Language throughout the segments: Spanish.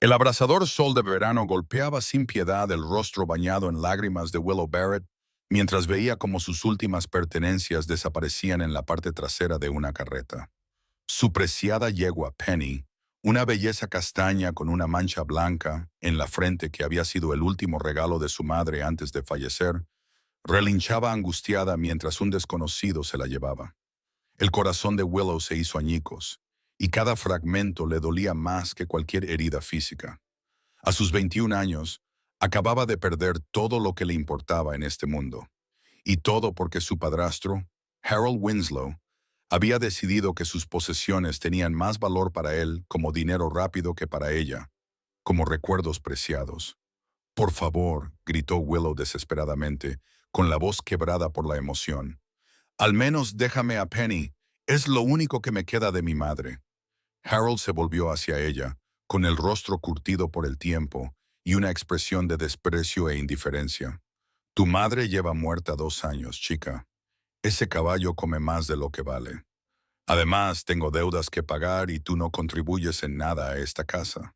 El abrasador sol de verano golpeaba sin piedad el rostro bañado en lágrimas de Willow Barrett mientras veía cómo sus últimas pertenencias desaparecían en la parte trasera de una carreta. Su preciada yegua Penny, una belleza castaña con una mancha blanca en la frente que había sido el último regalo de su madre antes de fallecer, relinchaba angustiada mientras un desconocido se la llevaba. El corazón de Willow se hizo añicos, y cada fragmento le dolía más que cualquier herida física. A sus 21 años, acababa de perder todo lo que le importaba en este mundo, y todo porque su padrastro, Harold Winslow, había decidido que sus posesiones tenían más valor para él como dinero rápido que para ella, como recuerdos preciados. «Por favor», gritó Willow desesperadamente, con la voz quebrada por la emoción. «Al menos déjame a Penny. Es lo único que me queda de mi madre». Harold se volvió hacia ella, con el rostro curtido por el tiempo y una expresión de desprecio e indiferencia. «Tu madre lleva muerta 2 años, chica. Ese caballo come más de lo que vale. Además, tengo deudas que pagar y tú no contribuyes en nada a esta casa».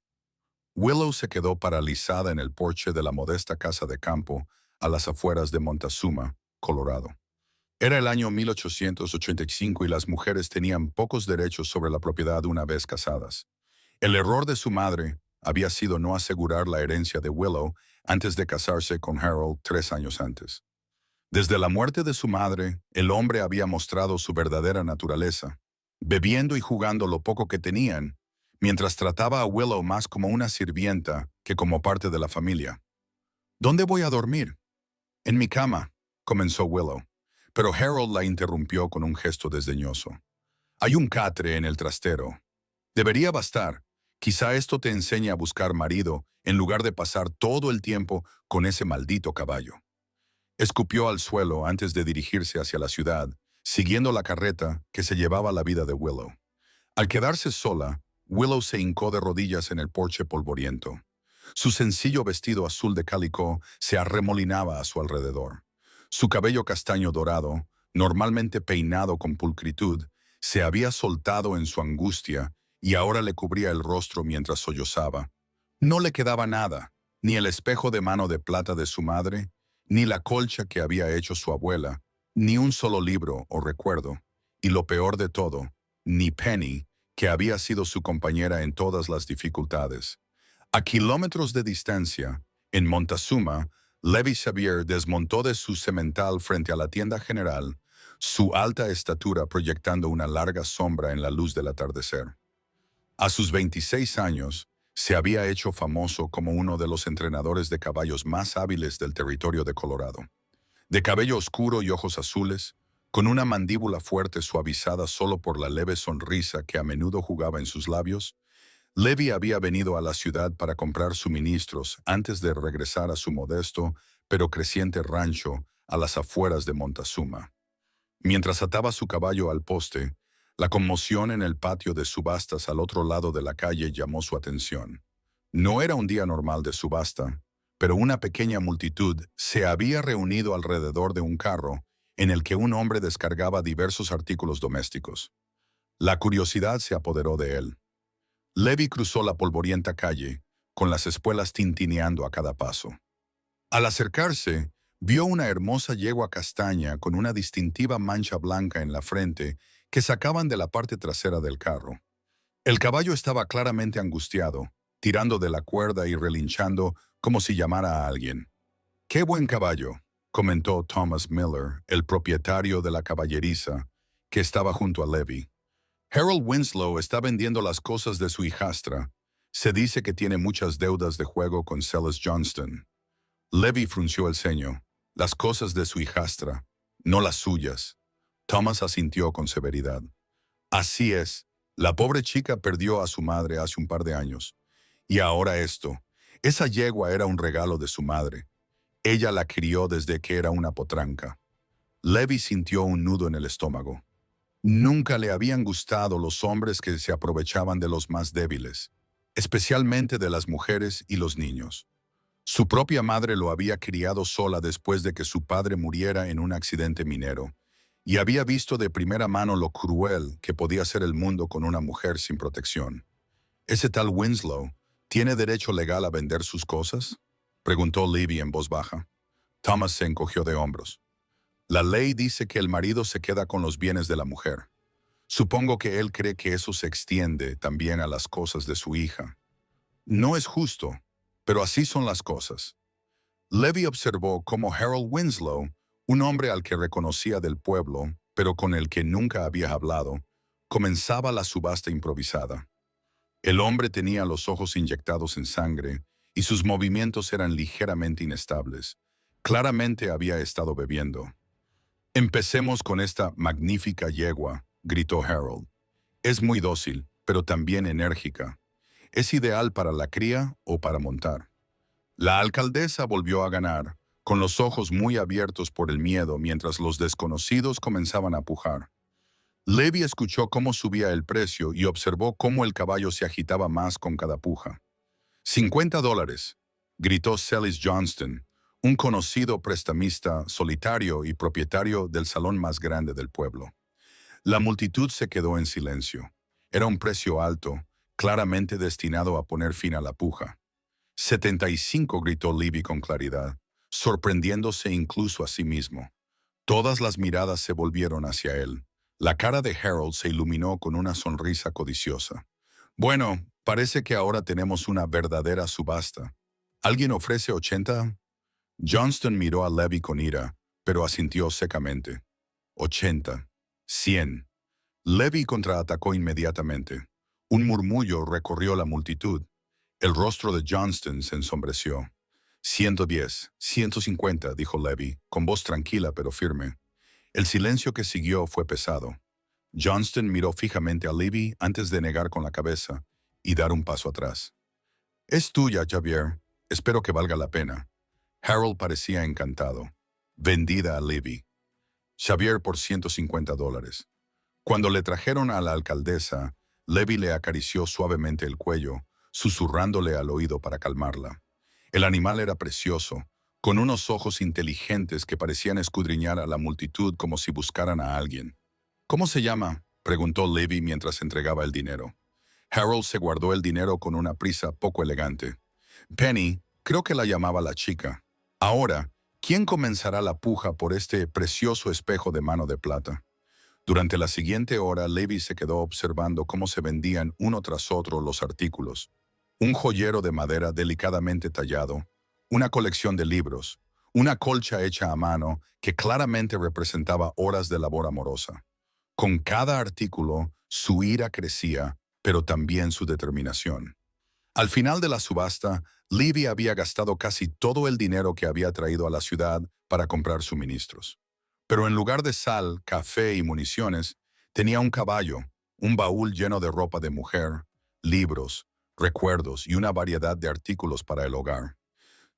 Willow se quedó paralizada en el porche de la modesta casa de campo a las afueras de Montezuma, Colorado. Era el año 1885 y las mujeres tenían pocos derechos sobre la propiedad una vez casadas. El error de su madre había sido no asegurar la herencia de Willow antes de casarse con Harold 3 años antes. Desde la muerte de su madre, el hombre había mostrado su verdadera naturaleza, bebiendo y jugando lo poco que tenían, mientras trataba a Willow más como una sirvienta que como parte de la familia. «¿Dónde voy a dormir?» «En mi cama», comenzó Willow, pero Harold la interrumpió con un gesto desdeñoso. «Hay un catre en el trastero. Debería bastar. Quizá esto te enseñe a buscar marido en lugar de pasar todo el tiempo con ese maldito caballo». Escupió al suelo antes de dirigirse hacia la ciudad, siguiendo la carreta que se llevaba la vida de Willow. Al quedarse sola, Willow se hincó de rodillas en el porche polvoriento. Su sencillo vestido azul de calicó se arremolinaba a su alrededor. Su cabello castaño dorado, normalmente peinado con pulcritud, se había soltado en su angustia y ahora le cubría el rostro mientras sollozaba. No le quedaba nada, ni el espejo de mano de plata de su madre, ni la colcha que había hecho su abuela, ni un solo libro o recuerdo, y lo peor de todo, ni Penny, que había sido su compañera en todas las dificultades. A kilómetros de distancia, en Montezuma, Levi Xavier desmontó de su semental frente a la tienda general, su alta estatura proyectando una larga sombra en la luz del atardecer. A sus 26 años, se había hecho famoso como uno de los entrenadores de caballos más hábiles del territorio de Colorado. De cabello oscuro y ojos azules, con una mandíbula fuerte suavizada solo por la leve sonrisa que a menudo jugaba en sus labios, Levi había venido a la ciudad para comprar suministros antes de regresar a su modesto pero creciente rancho a las afueras de Montezuma. Mientras ataba su caballo al poste, la conmoción en el patio de subastas al otro lado de la calle llamó su atención. No era un día normal de subasta, pero una pequeña multitud se había reunido alrededor de un carro en el que un hombre descargaba diversos artículos domésticos. La curiosidad se apoderó de él. Levi cruzó la polvorienta calle, con las espuelas tintineando a cada paso. Al acercarse, vio una hermosa yegua castaña con una distintiva mancha blanca en la frente que sacaban de la parte trasera del carro. El caballo estaba claramente angustiado, tirando de la cuerda y relinchando como si llamara a alguien. «¡Qué buen caballo!», comentó Thomas Miller, el propietario de la caballeriza, que estaba junto a Levi. «Harold Winslow está vendiendo las cosas de su hijastra. Se dice que tiene muchas deudas de juego con Celis Johnston». Levi frunció el ceño. «Las cosas de su hijastra, no las suyas». Thomas asintió con severidad. «Así es. La pobre chica perdió a su madre hace un par de años. Y ahora esto. Esa yegua era un regalo de su madre. Ella la crió desde que era una potranca». Levi sintió un nudo en el estómago. Nunca le habían gustado los hombres que se aprovechaban de los más débiles, especialmente de las mujeres y los niños. Su propia madre lo había criado sola después de que su padre muriera en un accidente minero, y había visto de primera mano lo cruel que podía ser el mundo con una mujer sin protección. Ese tal Winslow ¿Tiene derecho legal a vender sus cosas? Preguntó Levy en voz baja. Thomas se encogió de hombros. La ley dice que el marido se queda con los bienes de la mujer. Supongo que él cree que eso se extiende también a las cosas de su hija. No es justo, pero así son las cosas. Levy observó cómo Harold Winslow, un hombre al que reconocía del pueblo, pero con el que nunca había hablado, comenzaba la subasta improvisada. El hombre tenía los ojos inyectados en sangre y sus movimientos eran ligeramente inestables. Claramente había estado bebiendo. «Empecemos con esta magnífica yegua», gritó Harold. «Es muy dócil, pero también enérgica. Es ideal para la cría o para montar». La alcaldesa volvió a ganar, con los ojos muy abiertos por el miedo mientras los desconocidos comenzaban a pujar. Levy escuchó cómo subía el precio y observó cómo el caballo se agitaba más con cada puja. $50, gritó Celis Johnston, un conocido prestamista solitario y propietario del salón más grande del pueblo. La multitud se quedó en silencio. Era un precio alto, claramente destinado a poner fin a la puja. 75, gritó Levy con claridad, sorprendiéndose incluso a sí mismo. Todas las miradas se volvieron hacia él. La cara de Harold se iluminó con una sonrisa codiciosa. «Bueno, parece que ahora tenemos una verdadera subasta. ¿Alguien ofrece 80?» Johnston miró a Levy con ira, pero asintió secamente. 80. 100. Levy contraatacó inmediatamente. Un murmullo recorrió la multitud. El rostro de Johnston se ensombreció. 110, 150, dijo Levy, con voz tranquila pero firme. El silencio que siguió fue pesado. Johnston miró fijamente a Levy antes de negar con la cabeza y dar un paso atrás. «Es tuya, Xavier. Espero que valga la pena». Harold parecía encantado. «Vendida a Levy. Xavier por $150. Cuando le trajeron a la alcaldesa, Levy le acarició suavemente el cuello, susurrándole al oído para calmarla. El animal era precioso, con unos ojos inteligentes que parecían escudriñar a la multitud como si buscaran a alguien. «¿Cómo se llama?», preguntó Levy mientras entregaba el dinero. Harold se guardó el dinero con una prisa poco elegante. «Penny, creo que la llamaba la chica. Ahora, ¿quién comenzará la puja por este precioso espejo de mano de plata?» Durante la siguiente hora, Levy se quedó observando cómo se vendían uno tras otro los artículos. Un joyero de madera delicadamente tallado, una colección de libros, una colcha hecha a mano que claramente representaba horas de labor amorosa. Con cada artículo, su ira crecía, pero también su determinación. Al final de la subasta, Levy había gastado casi todo el dinero que había traído a la ciudad para comprar suministros. Pero en lugar de sal, café y municiones, tenía un caballo, un baúl lleno de ropa de mujer, libros, recuerdos y una variedad de artículos para el hogar.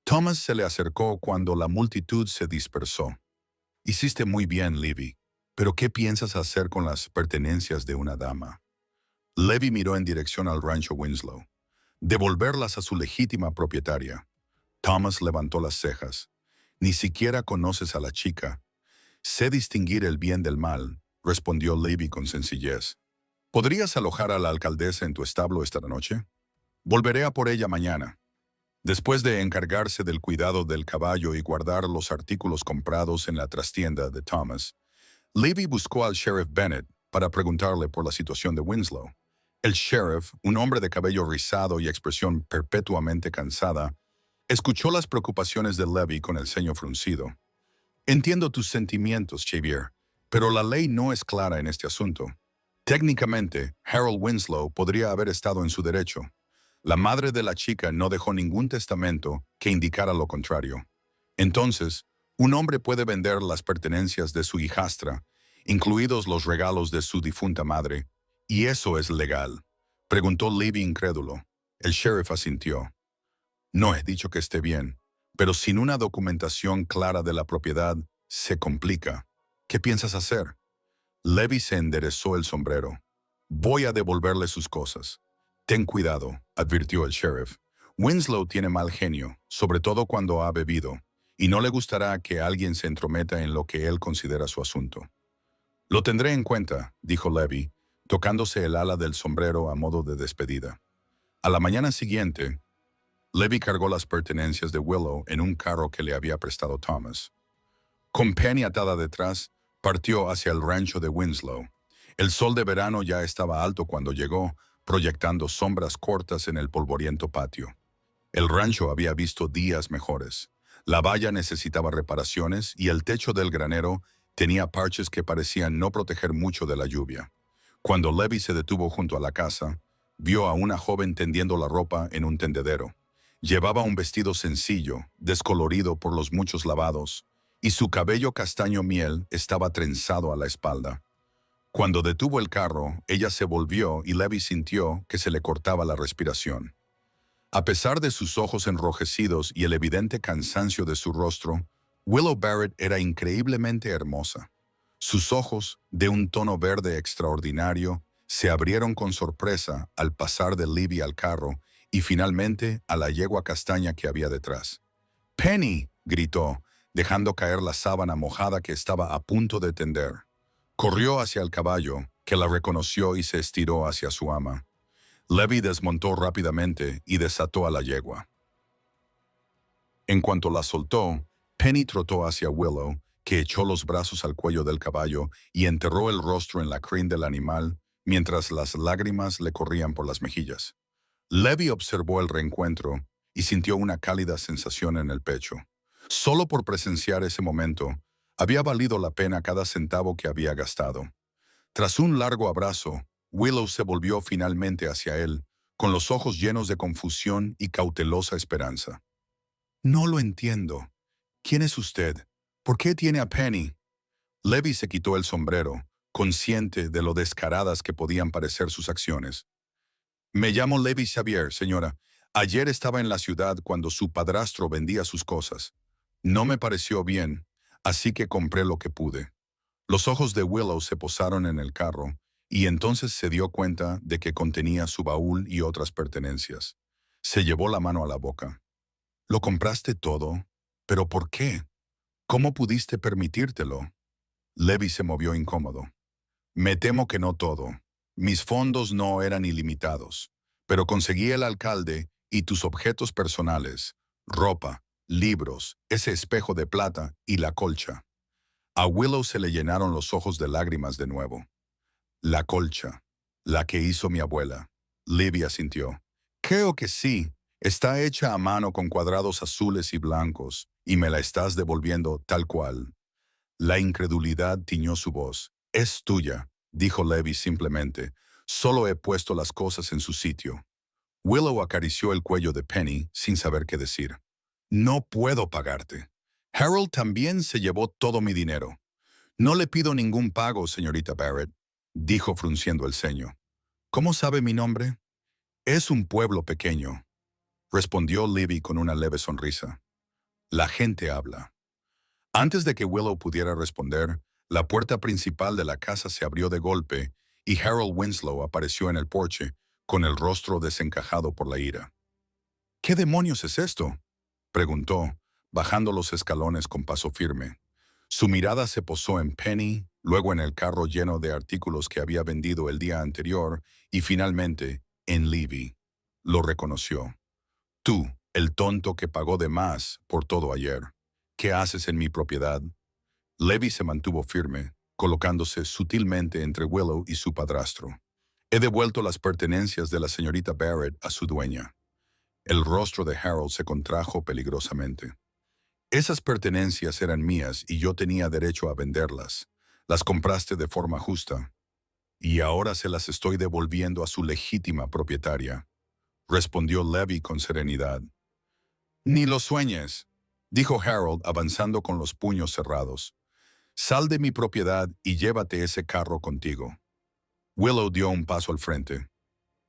Thomas se le acercó cuando la multitud se dispersó. «Hiciste muy bien, Levy, pero ¿qué piensas hacer con las pertenencias de una dama?» Levy miró en dirección al rancho Winslow. «Devolverlas a su legítima propietaria». Thomas levantó las cejas. «Ni siquiera conoces a la chica». «Sé distinguir el bien del mal», respondió Levy con sencillez. «¿Podrías alojar a la alcaldesa en tu establo esta noche? Volveré a por ella mañana». Después de encargarse del cuidado del caballo y guardar los artículos comprados en la trastienda de Thomas, Levy buscó al sheriff Bennett para preguntarle por la situación de Winslow. El sheriff, un hombre de cabello rizado y expresión perpetuamente cansada, escuchó las preocupaciones de Levy con el ceño fruncido. «Entiendo tus sentimientos, Xavier, pero la ley no es clara en este asunto. Técnicamente, Harold Winslow podría haber estado en su derecho. La madre de la chica no dejó ningún testamento que indicara lo contrario. Entonces, un hombre puede vender las pertenencias de su hijastra, incluidos los regalos de su difunta madre, y eso es legal», preguntó Levy incrédulo. El sheriff asintió. «No he dicho que esté bien, pero sin una documentación clara de la propiedad, se complica. ¿Qué piensas hacer?» Levy se enderezó el sombrero. «Voy a devolverle sus cosas». «Ten cuidado», advirtió el sheriff. «Winslow tiene mal genio, sobre todo cuando ha bebido, y no le gustará que alguien se entrometa en lo que él considera su asunto». «Lo tendré en cuenta», dijo Levy, tocándose el ala del sombrero a modo de despedida. A la mañana siguiente, Levy cargó las pertenencias de Willow en un carro que le había prestado Thomas. Con Penny atada detrás, partió hacia el rancho de Winslow. El sol de verano ya estaba alto cuando llegó, proyectando sombras cortas en el polvoriento patio. El rancho había visto días mejores. La valla necesitaba reparaciones y el techo del granero tenía parches que parecían no proteger mucho de la lluvia. Cuando Levy se detuvo junto a la casa, vio a una joven tendiendo la ropa en un tendedero. Llevaba un vestido sencillo, descolorido por los muchos lavados, y su cabello castaño miel estaba trenzado a la espalda. Cuando detuvo el carro, ella se volvió y Levy sintió que se le cortaba la respiración. A pesar de sus ojos enrojecidos y el evidente cansancio de su rostro, Willow Barrett era increíblemente hermosa. Sus ojos, de un tono verde extraordinario, se abrieron con sorpresa al pasar de Libby al carro y finalmente a la yegua castaña que había detrás. «¡Penny!», gritó, dejando caer la sábana mojada que estaba a punto de tender. Corrió hacia el caballo, que la reconoció y se estiró hacia su ama. Levy desmontó rápidamente y desató a la yegua. En cuanto la soltó, Penny trotó hacia Willow, que echó los brazos al cuello del caballo y enterró el rostro en la crin del animal, mientras las lágrimas le corrían por las mejillas. Levy observó el reencuentro y sintió una cálida sensación en el pecho. Solo por presenciar ese momento, había valido la pena cada centavo que había gastado. Tras un largo abrazo, Willow se volvió finalmente hacia él, con los ojos llenos de confusión y cautelosa esperanza. «No lo entiendo. ¿Quién es usted? ¿Por qué tiene a Penny?» Levy se quitó el sombrero, consciente de lo descaradas que podían parecer sus acciones. «Me llamo Levy Xavier, señora. Ayer estaba en la ciudad cuando su padrastro vendía sus cosas. No me pareció bien, así que compré lo que pude». Los ojos de Willow se posaron en el carro, y entonces se dio cuenta de que contenía su baúl y otras pertenencias. Se llevó la mano a la boca. «¿Lo compraste todo? ¿Pero por qué? ¿Cómo pudiste permitírtelo?» Levy se movió incómodo. «Me temo que no todo. Mis fondos no eran ilimitados, pero conseguí el alcalde y tus objetos personales, ropa, libros, ese espejo de plata y la colcha». A Willow se le llenaron los ojos de lágrimas de nuevo. «La colcha, la que hizo mi abuela», Levy asintió. «Creo que sí. Está hecha a mano con cuadrados azules y blancos, y me la estás devolviendo tal cual». La incredulidad tiñó su voz. «Es tuya», dijo Levy simplemente. «Solo he puesto las cosas en su sitio». Willow acarició el cuello de Penny sin saber qué decir. «No puedo pagarte. Harold también se llevó todo mi dinero». «No le pido ningún pago, señorita Barrett», dijo frunciendo el ceño. «¿Cómo sabe mi nombre?» «Es un pueblo pequeño», respondió Levy con una leve sonrisa. «La gente habla». Antes de que Willow pudiera responder, la puerta principal de la casa se abrió de golpe y Harold Winslow apareció en el porche, con el rostro desencajado por la ira. «¿Qué demonios es esto?», preguntó, bajando los escalones con paso firme. Su mirada se posó en Penny, luego en el carro lleno de artículos que había vendido el día anterior y finalmente en Levy. Lo reconoció. «Tú, el tonto que pagó de más por todo ayer. ¿Qué haces en mi propiedad?» Levy se mantuvo firme, colocándose sutilmente entre Willow y su padrastro. «He devuelto las pertenencias de la señorita Barrett a su dueña». El rostro de Harold se contrajo peligrosamente. «Esas pertenencias eran mías y yo tenía derecho a venderlas. Las compraste de forma justa. Y ahora se las estoy devolviendo a su legítima propietaria», respondió Levy con serenidad. «Ni lo sueñes», dijo Harold avanzando con los puños cerrados. «Sal de mi propiedad y llévate ese carro contigo». Willow dio un paso al frente.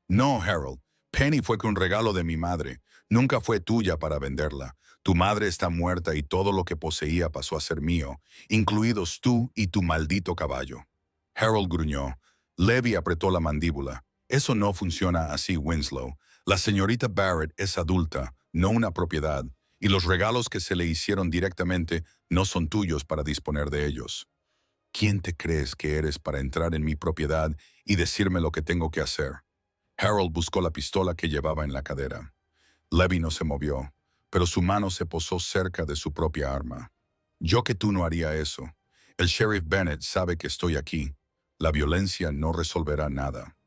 «No, Harold. Penny fue un regalo de mi madre. Nunca fue tuya para venderla. Tu madre está muerta y todo lo que poseía pasó a ser mío, incluidos tú y tu maldito caballo». Harold gruñó. Levy apretó la mandíbula. «Eso no funciona así, Winslow. La señorita Barrett es adulta, no una propiedad, y los regalos que se le hicieron directamente no son tuyos para disponer de ellos». «¿Quién te crees que eres para entrar en mi propiedad y decirme lo que tengo que hacer?» Harold buscó la pistola que llevaba en la cadera. Levy no se movió, pero su mano se posó cerca de su propia arma. Yo que tú no haría eso. El sheriff Bennett sabe que estoy aquí. La violencia no resolverá nada.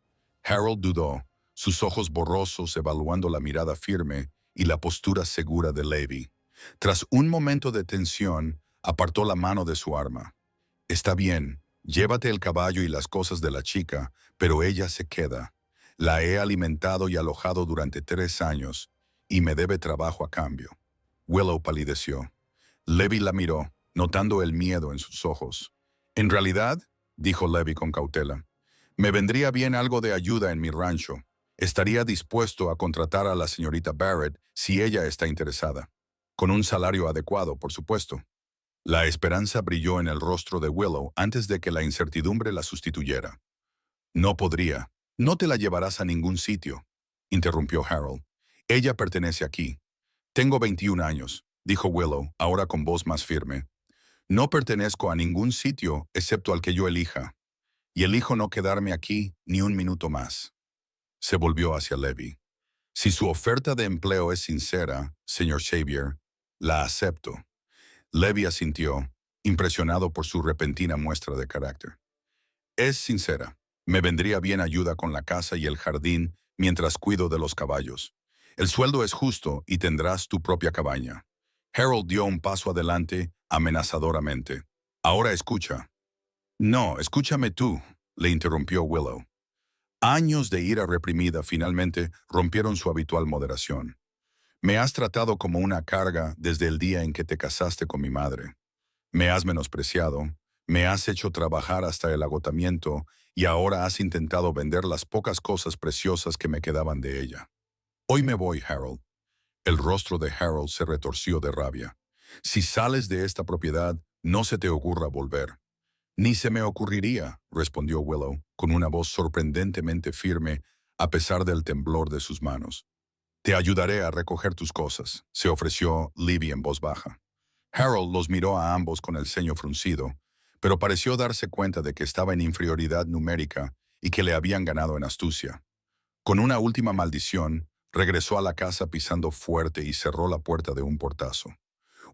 Harold dudó, sus ojos borrosos evaluando la mirada firme y la postura segura de Levy. Tras un momento de tensión, apartó la mano de su arma. Está bien, llévate el caballo y las cosas de la chica, pero ella se queda. La he alimentado y alojado durante 3 años, y me debe trabajo a cambio. Willow palideció. Levy la miró, notando el miedo en sus ojos. En realidad, dijo Levy con cautela, me vendría bien algo de ayuda en mi rancho. Estaría dispuesto a contratar a la señorita Barrett si ella está interesada. Con un salario adecuado, por supuesto. La esperanza brilló en el rostro de Willow antes de que la incertidumbre la sustituyera. No podría. No te la llevarás a ningún sitio, interrumpió Harold. Ella pertenece aquí. Tengo 21 años, dijo Willow, ahora con voz más firme. No pertenezco a ningún sitio excepto al que yo elija, y elijo no quedarme aquí ni un minuto más. Se volvió hacia Levy. Si su oferta de empleo es sincera, señor Xavier, la acepto. Levy asintió, impresionado por su repentina muestra de carácter. Es sincera. Me vendría bien ayuda con la casa y el jardín mientras cuido de los caballos. El sueldo es justo y tendrás tu propia cabaña. Harold dio un paso adelante, amenazadoramente. Ahora escucha. No, escúchame tú, le interrumpió Willow. Años de ira reprimida finalmente rompieron su habitual moderación. Me has tratado como una carga desde el día en que te casaste con mi madre. Me has menospreciado, me has hecho trabajar hasta el agotamiento y ahora has intentado vender las pocas cosas preciosas que me quedaban de ella. Hoy me voy, Harold. El rostro de Harold se retorció de rabia. Si sales de esta propiedad, no se te ocurra volver. Ni se me ocurriría, respondió Willow, con una voz sorprendentemente firme a pesar del temblor de sus manos. Te ayudaré a recoger tus cosas, se ofreció Levy en voz baja. Harold los miró a ambos con el ceño fruncido, pero pareció darse cuenta de que estaba en inferioridad numérica y que le habían ganado en astucia. Con una última maldición, regresó a la casa pisando fuerte y cerró la puerta de un portazo.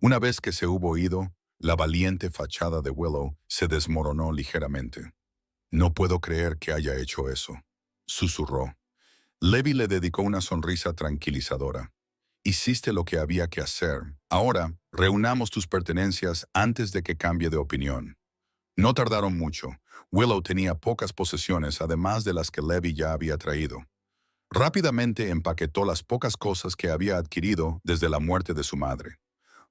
Una vez que se hubo ido, la valiente fachada de Willow se desmoronó ligeramente. No puedo creer que haya hecho eso, susurró. Levy le dedicó una sonrisa tranquilizadora. Hiciste lo que había que hacer. Ahora, reunamos tus pertenencias antes de que cambie de opinión. No tardaron mucho. Willow tenía pocas posesiones, además de las que Levy ya había traído. Rápidamente empaquetó las pocas cosas que había adquirido desde la muerte de su madre.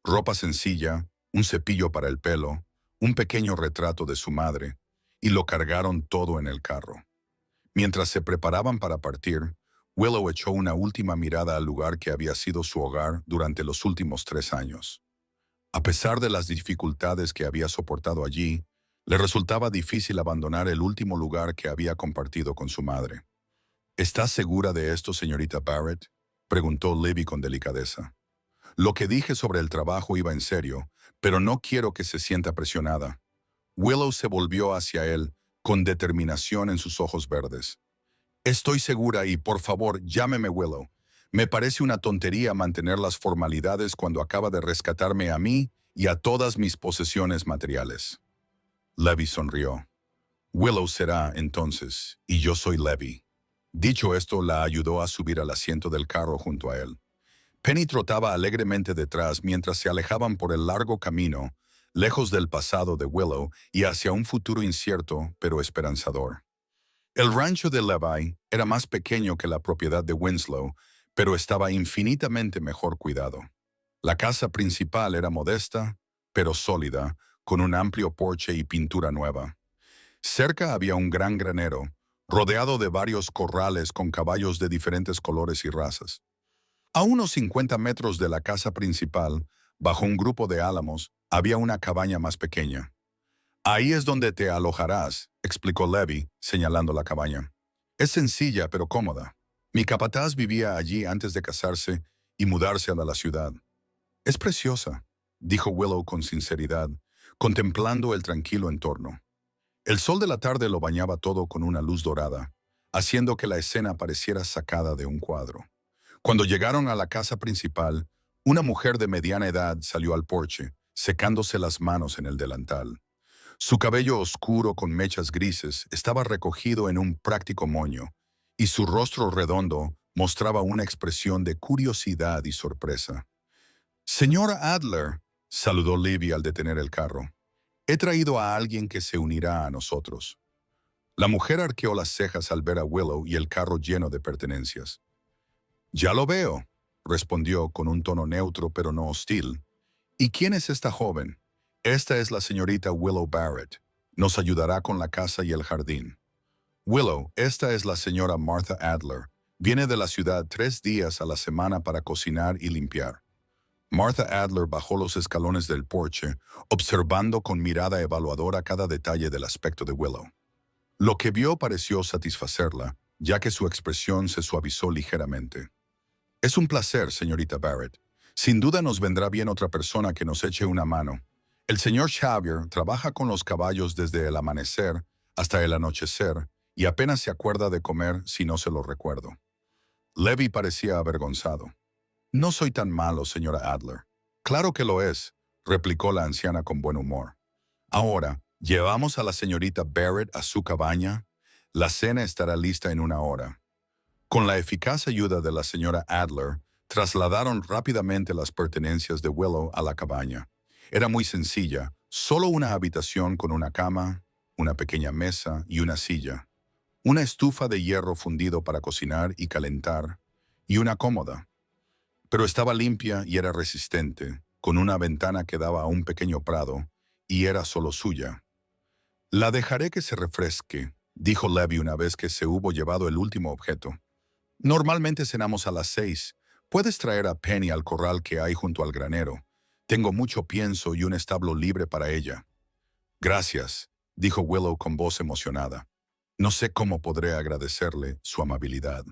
Ropa sencilla, un cepillo para el pelo, un pequeño retrato de su madre, y lo cargaron todo en el carro. Mientras se preparaban para partir, Willow echó una última mirada al lugar que había sido su hogar durante los últimos 3 años. A pesar de las dificultades que había soportado allí, le resultaba difícil abandonar el último lugar que había compartido con su madre. ¿Estás segura de esto, señorita Barrett?, preguntó Levy con delicadeza. Lo que dije sobre el trabajo iba en serio, pero no quiero que se sienta presionada. Willow se volvió hacia él, con determinación en sus ojos verdes. Estoy segura y, por favor, llámeme Willow. Me parece una tontería mantener las formalidades cuando acaba de rescatarme a mí y a todas mis posesiones materiales. Levy sonrió. Willow será, entonces, y yo soy Levy. Dicho esto, la ayudó a subir al asiento del carro junto a él. Penny trotaba alegremente detrás mientras se alejaban por el largo camino, lejos del pasado de Willow y hacia un futuro incierto pero esperanzador. El rancho de Levy era más pequeño que la propiedad de Winslow, pero estaba infinitamente mejor cuidado. La casa principal era modesta, pero sólida, con un amplio porche y pintura nueva. Cerca había un gran granero, rodeado de varios corrales con caballos de diferentes colores y razas. A unos 50 metros de la casa principal, bajo un grupo de álamos, había una cabaña más pequeña. Ahí es donde te alojarás, explicó Levy, señalando la cabaña. Es sencilla pero cómoda. Mi capataz vivía allí antes de casarse y mudarse a la ciudad. Es preciosa, dijo Willow con sinceridad, contemplando el tranquilo entorno. El sol de la tarde lo bañaba todo con una luz dorada, haciendo que la escena pareciera sacada de un cuadro. Cuando llegaron a la casa principal, una mujer de mediana edad salió al porche, secándose las manos en el delantal. Su cabello oscuro con mechas grises estaba recogido en un práctico moño, y su rostro redondo mostraba una expresión de curiosidad y sorpresa. Señora Adler, saludó Libby al detener el carro. He traído a alguien que se unirá a nosotros. La mujer arqueó las cejas al ver a Willow y el carro lleno de pertenencias. Ya lo veo, respondió con un tono neutro pero no hostil. ¿Y quién es esta joven? Esta es la señorita Willow Barrett. Nos ayudará con la casa y el jardín. Willow, esta es la señora Martha Adler. Viene de la ciudad 3 días a la semana para cocinar y limpiar. Martha Adler bajó los escalones del porche, observando con mirada evaluadora cada detalle del aspecto de Willow. Lo que vio pareció satisfacerla, ya que su expresión se suavizó ligeramente. Es un placer, señorita Barrett. Sin duda nos vendrá bien otra persona que nos eche una mano. El señor Xavier trabaja con los caballos desde el amanecer hasta el anochecer y apenas se acuerda de comer si no se lo recuerdo. Levi parecía avergonzado. No soy tan malo, señora Adler. Claro que lo es, replicó la anciana con buen humor. Ahora, ¿llevamos a la señorita Barrett a su cabaña? La cena estará lista en 1 hora. Con la eficaz ayuda de la señora Adler, trasladaron rápidamente las pertenencias de Willow a la cabaña. Era muy sencilla, solo una habitación con una cama, una pequeña mesa y una silla, una estufa de hierro fundido para cocinar y calentar, y una cómoda. Pero estaba limpia y era resistente, con una ventana que daba a un pequeño prado, y era solo suya. La dejaré que se refresque, dijo Levi una vez que se hubo llevado el último objeto. Normalmente cenamos a las 6. Puedes traer a Penny al corral que hay junto al granero. Tengo mucho pienso y un establo libre para ella. Gracias, dijo Willow con voz emocionada. No sé cómo podré agradecerle su amabilidad.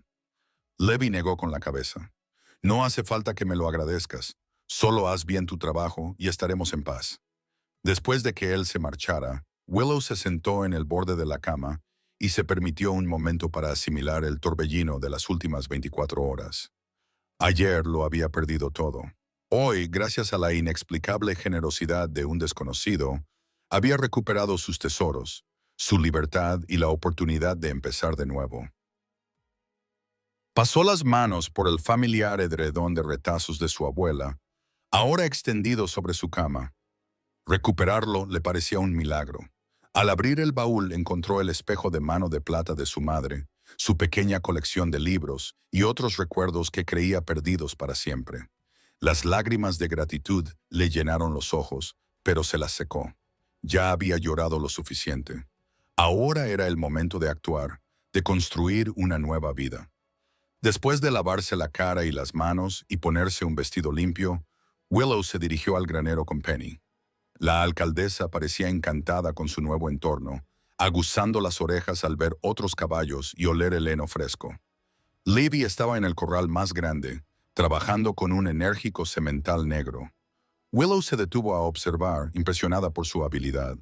Levi negó con la cabeza. No hace falta que me lo agradezcas. Solo haz bien tu trabajo y estaremos en paz. Después de que él se marchara, Willow se sentó en el borde de la cama y se permitió un momento para asimilar el torbellino de las últimas 24 horas. Ayer lo había perdido todo. Hoy, gracias a la inexplicable generosidad de un desconocido, había recuperado sus tesoros, su libertad y la oportunidad de empezar de nuevo. Pasó las manos por el familiar edredón de retazos de su abuela, ahora extendido sobre su cama. Recuperarlo le parecía un milagro. Al abrir el baúl encontró el espejo de mano de plata de su madre, su pequeña colección de libros y otros recuerdos que creía perdidos para siempre. Las lágrimas de gratitud le llenaron los ojos, pero se las secó. Ya había llorado lo suficiente. Ahora era el momento de actuar, de construir una nueva vida. Después de lavarse la cara y las manos y ponerse un vestido limpio, Willow se dirigió al granero con Penny. La alcaldesa parecía encantada con su nuevo entorno, aguzando las orejas al ver otros caballos y oler el heno fresco. Libby estaba en el corral más grande, trabajando con un enérgico semental negro. Willow se detuvo a observar, impresionada por su habilidad.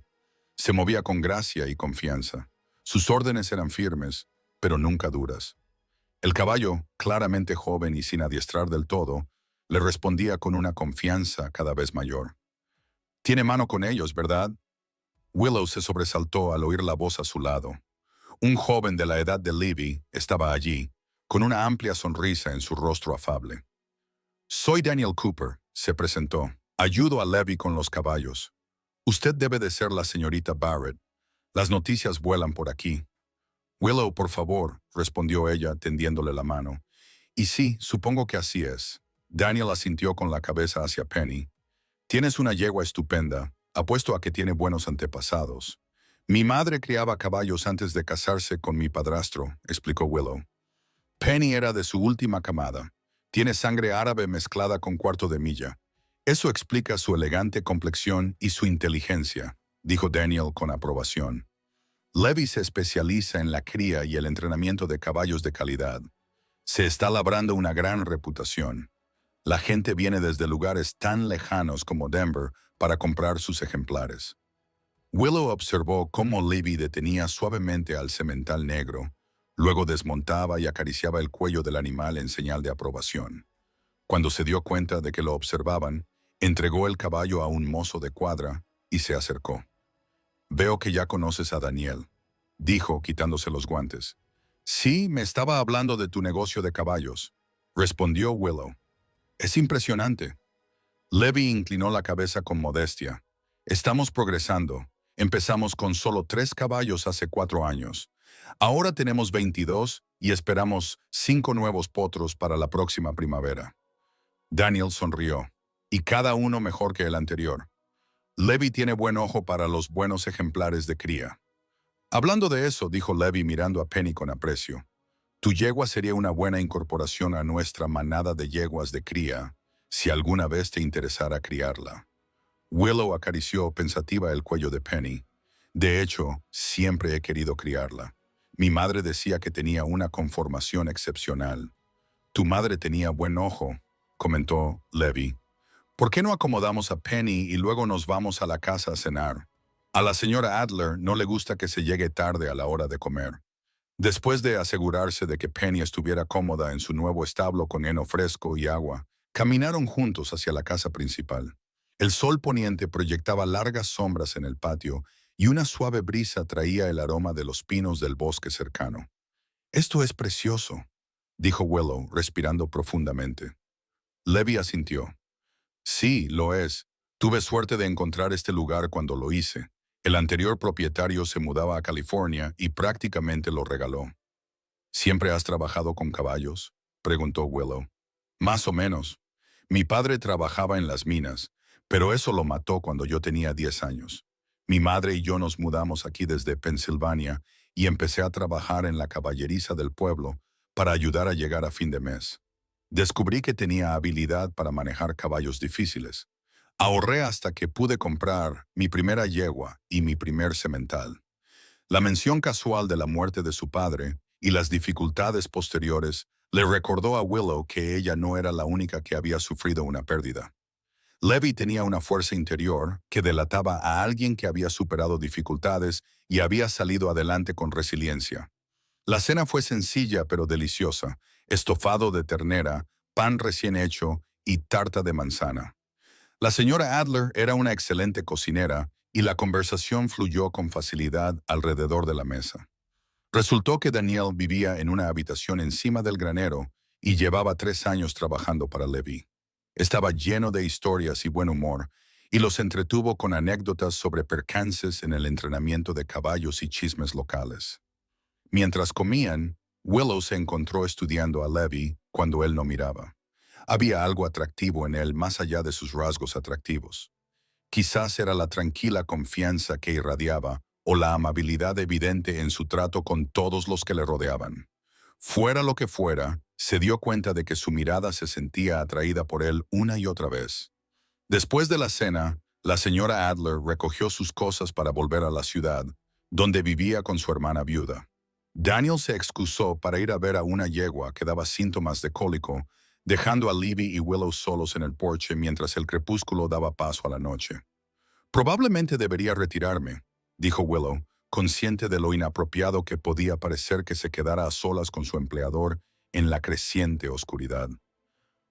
Se movía con gracia y confianza. Sus órdenes eran firmes, pero nunca duras. El caballo, claramente joven y sin adiestrar del todo, le respondía con una confianza cada vez mayor. «Tiene mano con ellos, ¿verdad?» Willow se sobresaltó al oír la voz a su lado. Un joven de la edad de Libby estaba allí, con una amplia sonrisa en su rostro afable. «Soy Daniel Cooper», se presentó. «Ayudo a Levi con los caballos. Usted debe de ser la señorita Barrett. Las noticias vuelan por aquí». «Willow, por favor», respondió ella, tendiéndole la mano. «Y sí, supongo que así es». Daniel asintió con la cabeza hacia Penny. «Tienes una yegua estupenda. Apuesto a que tiene buenos antepasados». «Mi madre criaba caballos antes de casarse con mi padrastro», explicó Willow. «Penny era de su última camada. Tiene sangre árabe mezclada con cuarto de milla. Eso explica su elegante complexión y su inteligencia», dijo Daniel con aprobación. «Levi se especializa en la cría y el entrenamiento de caballos de calidad. Se está labrando una gran reputación. La gente viene desde lugares tan lejanos como Denver para comprar sus ejemplares». Willow observó cómo Libby detenía suavemente al semental negro, Luego desmontaba y acariciaba el cuello del animal en señal de aprobación. Cuando se dio cuenta de que lo observaban, entregó el caballo a un mozo de cuadra y se acercó. «Veo que ya conoces a Daniel», dijo quitándose los guantes. «Sí, me estaba hablando de tu negocio de caballos», respondió Willow. «Es impresionante». Levi inclinó la cabeza con modestia. «Estamos progresando. Empezamos con solo 3 caballos hace 4 años. Ahora tenemos 22 y esperamos 5 nuevos potros para la próxima primavera». Daniel sonrió. «Y cada uno mejor que el anterior. Levi tiene buen ojo para los buenos ejemplares de cría». «Hablando de eso», dijo Levi mirando a Penny con aprecio, «tu yegua sería una buena incorporación a nuestra manada de yeguas de cría, si alguna vez te interesara criarla». Willow acarició pensativa el cuello de Penny. «De hecho, siempre he querido criarla. Mi madre decía que tenía una conformación excepcional». «Tu madre tenía buen ojo», comentó Levi. «¿Por qué no acomodamos a Penny y luego nos vamos a la casa a cenar? A la señora Adler no le gusta que se llegue tarde a la hora de comer». Después de asegurarse de que Penny estuviera cómoda en su nuevo establo con heno fresco y agua, caminaron juntos hacia la casa principal. El sol poniente proyectaba largas sombras en el patio y una suave brisa traía el aroma de los pinos del bosque cercano. «Esto es precioso», dijo Willow, respirando profundamente. Levi asintió. «Sí, lo es. Tuve suerte de encontrar este lugar cuando lo hice. El anterior propietario se mudaba a California y prácticamente lo regaló». «¿Siempre has trabajado con caballos?», preguntó Willow. «Más o menos. Mi padre trabajaba en las minas, pero eso lo mató cuando yo tenía 10 años. Mi madre y yo nos mudamos aquí desde Pensilvania y empecé a trabajar en la caballeriza del pueblo para ayudar a llegar a fin de mes. Descubrí que tenía habilidad para manejar caballos difíciles. Ahorré hasta que pude comprar mi primera yegua y mi primer semental». La mención casual de la muerte de su padre y las dificultades posteriores le recordó a Willow que ella no era la única que había sufrido una pérdida. Levi tenía una fuerza interior que delataba a alguien que había superado dificultades y había salido adelante con resiliencia. La cena fue sencilla pero deliciosa: estofado de ternera, pan recién hecho y tarta de manzana. La señora Adler era una excelente cocinera y la conversación fluyó con facilidad alrededor de la mesa. Resultó que Daniel vivía en una habitación encima del granero y llevaba 3 años trabajando para Levi. Estaba lleno de historias y buen humor, y los entretuvo con anécdotas sobre percances en el entrenamiento de caballos y chismes locales. Mientras comían, Willow se encontró estudiando a Levi cuando él no miraba. Había algo atractivo en él más allá de sus rasgos atractivos. Quizás era la tranquila confianza que irradiaba o la amabilidad evidente en su trato con todos los que le rodeaban. Fuera lo que fuera, se dio cuenta de que su mirada se sentía atraída por él una y otra vez. Después de la cena, la señora Adler recogió sus cosas para volver a la ciudad, donde vivía con su hermana viuda. Daniel se excusó para ir a ver a una yegua que daba síntomas de cólico, dejando a Levi y Willow solos en el porche mientras el crepúsculo daba paso a la noche. «Probablemente debería retirarme», dijo Willow, consciente de lo inapropiado que podía parecer que se quedara a solas con su empleador en la creciente oscuridad.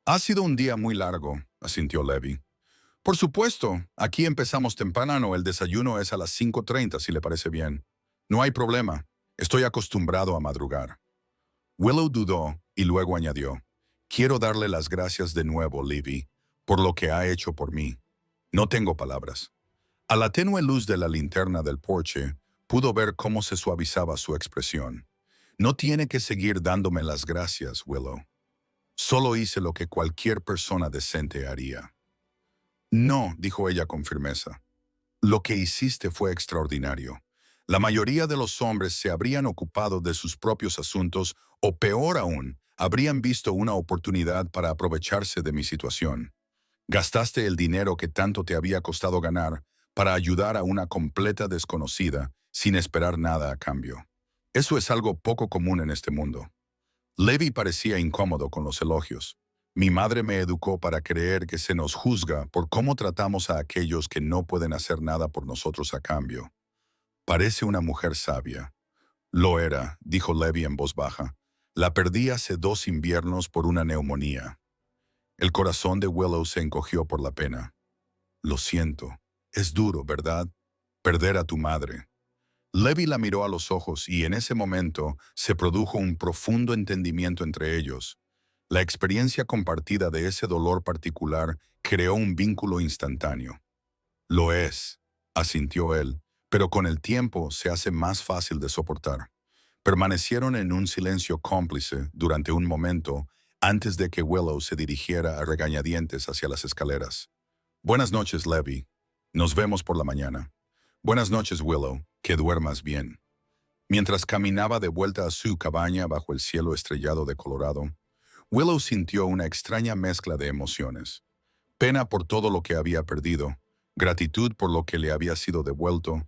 «Ha sido un día muy largo», asintió Levi. «Por supuesto, aquí empezamos temprano, el desayuno es a las 5:30, si le parece bien». «No hay problema, estoy acostumbrado a madrugar». Willow dudó y luego añadió: «Quiero darle las gracias de nuevo, Levi, por lo que ha hecho por mí. No tengo palabras». A la tenue luz de la linterna del porche, pudo ver cómo se suavizaba su expresión. «No tiene que seguir dándome las gracias, Willow. Solo hice lo que cualquier persona decente haría». «No», dijo ella con firmeza. «Lo que hiciste fue extraordinario. La mayoría de los hombres se habrían ocupado de sus propios asuntos o, peor aún, habrían visto una oportunidad para aprovecharse de mi situación. Gastaste el dinero que tanto te había costado ganar para ayudar a una completa desconocida sin esperar nada a cambio. Eso es algo poco común en este mundo». Levi parecía incómodo con los elogios. «Mi madre me educó para creer que se nos juzga por cómo tratamos a aquellos que no pueden hacer nada por nosotros a cambio». «Parece una mujer sabia». Lo era, dijo Levy en voz baja. La perdí hace 2 inviernos por una neumonía. El corazón de Willow se encogió por la pena. Lo siento. Es duro, ¿verdad? Perder a tu madre. Levy la miró a los ojos y en ese momento se produjo un profundo entendimiento entre ellos. La experiencia compartida de ese dolor particular creó un vínculo instantáneo. Lo es, asintió él, pero con el tiempo se hace más fácil de soportar. Permanecieron en un silencio cómplice durante un momento antes de que Willow se dirigiera a regañadientes hacia las escaleras. Buenas noches, Levy. Nos vemos por la mañana. Buenas noches, Willow. Que duermas bien. Mientras caminaba de vuelta a su cabaña bajo el cielo estrellado de Colorado, Willow sintió una extraña mezcla de emociones. Pena por todo lo que había perdido, gratitud por lo que le había sido devuelto,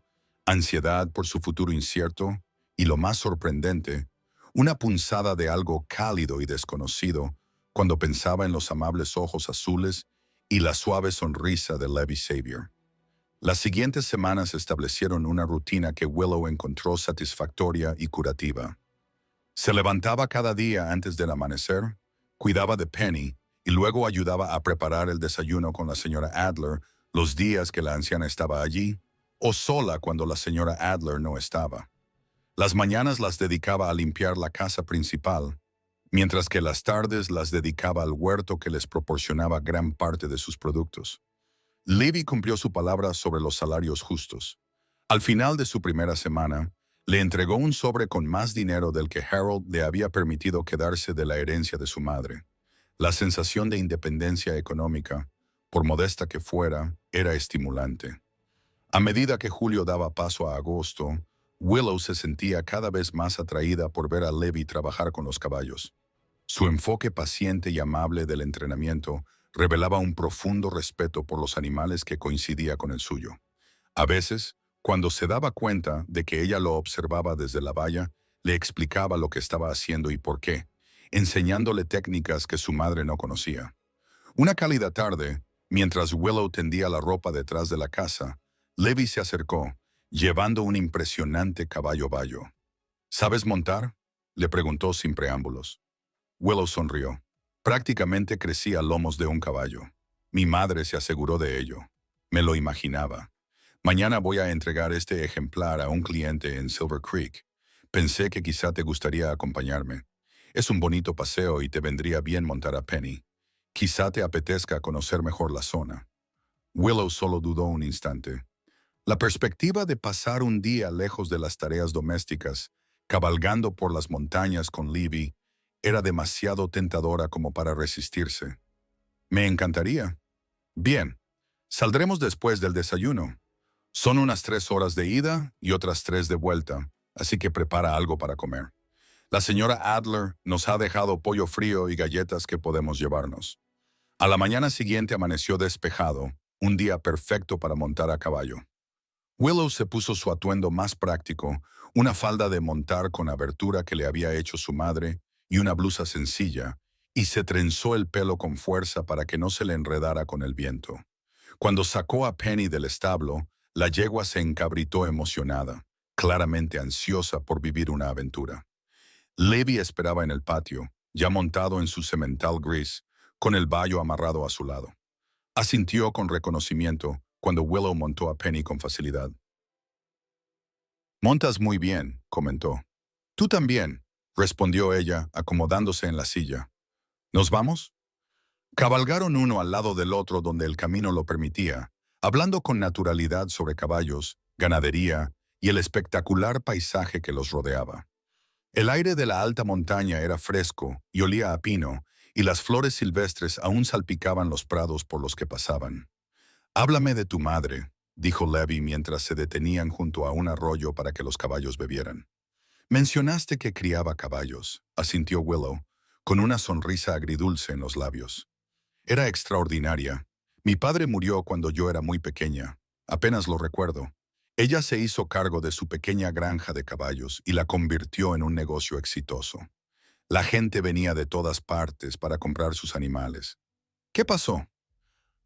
ansiedad por su futuro incierto y, lo más sorprendente, una punzada de algo cálido y desconocido cuando pensaba en los amables ojos azules y la suave sonrisa de Levy Xavier. Las siguientes semanas establecieron una rutina que Willow encontró satisfactoria y curativa. Se levantaba cada día antes del amanecer, cuidaba de Penny y luego ayudaba a preparar el desayuno con la señora Adler los días que la anciana estaba allí, o sola cuando la señora Adler no estaba. Las mañanas las dedicaba a limpiar la casa principal, mientras que las tardes las dedicaba al huerto que les proporcionaba gran parte de sus productos. Levy cumplió su palabra sobre los salarios justos. Al final de su primera semana, le entregó un sobre con más dinero del que Harold le había permitido quedarse de la herencia de su madre. La sensación de independencia económica, por modesta que fuera, era estimulante. A medida que julio daba paso a agosto, Willow se sentía cada vez más atraída por ver a Levy trabajar con los caballos. Su enfoque paciente y amable del entrenamiento revelaba un profundo respeto por los animales que coincidía con el suyo. A veces, cuando se daba cuenta de que ella lo observaba desde la valla, le explicaba lo que estaba haciendo y por qué, enseñándole técnicas que su madre no conocía. Una cálida tarde, mientras Willow tendía la ropa detrás de la casa, Levy se acercó, llevando un impresionante caballo bayo. ¿Sabes montar?, le preguntó sin preámbulos. Willow sonrió. Prácticamente crecí a lomos de un caballo. Mi madre se aseguró de ello. Me lo imaginaba. Mañana voy a entregar este ejemplar a un cliente en Silver Creek. Pensé que quizá te gustaría acompañarme. Es un bonito paseo y te vendría bien montar a Penny. Quizá te apetezca conocer mejor la zona. Willow solo dudó un instante. La perspectiva de pasar un día lejos de las tareas domésticas, cabalgando por las montañas con Levy, era demasiado tentadora como para resistirse. Me encantaría. Bien, saldremos después del desayuno. Son unas 3 horas de ida y otras 3 de vuelta, así que prepara algo para comer. La señora Adler nos ha dejado pollo frío y galletas que podemos llevarnos. A la mañana siguiente amaneció despejado, un día perfecto para montar a caballo. Willow se puso su atuendo más práctico, una falda de montar con abertura que le había hecho su madre y una blusa sencilla, y se trenzó el pelo con fuerza para que no se le enredara con el viento. Cuando sacó a Penny del establo, la yegua se encabritó emocionada, claramente ansiosa por vivir una aventura. Levy esperaba en el patio, ya montado en su semental gris, con el bayo amarrado a su lado. Asintió con reconocimiento cuando Willow montó a Penny con facilidad. «Montas muy bien», comentó. «Tú también», respondió ella, acomodándose en la silla. «¿Nos vamos?» Cabalgaron uno al lado del otro donde el camino lo permitía, hablando con naturalidad sobre caballos, ganadería y el espectacular paisaje que los rodeaba. El aire de la alta montaña era fresco y olía a pino, y las flores silvestres aún salpicaban los prados por los que pasaban. «Háblame de tu madre», dijo Levy mientras se detenían junto a un arroyo para que los caballos bebieran. «Mencionaste que criaba caballos», asintió Willow, con una sonrisa agridulce en los labios. «Era extraordinaria. Mi padre murió cuando yo era muy pequeña. Apenas lo recuerdo. Ella se hizo cargo de su pequeña granja de caballos y la convirtió en un negocio exitoso. La gente venía de todas partes para comprar sus animales. ¿Qué pasó?»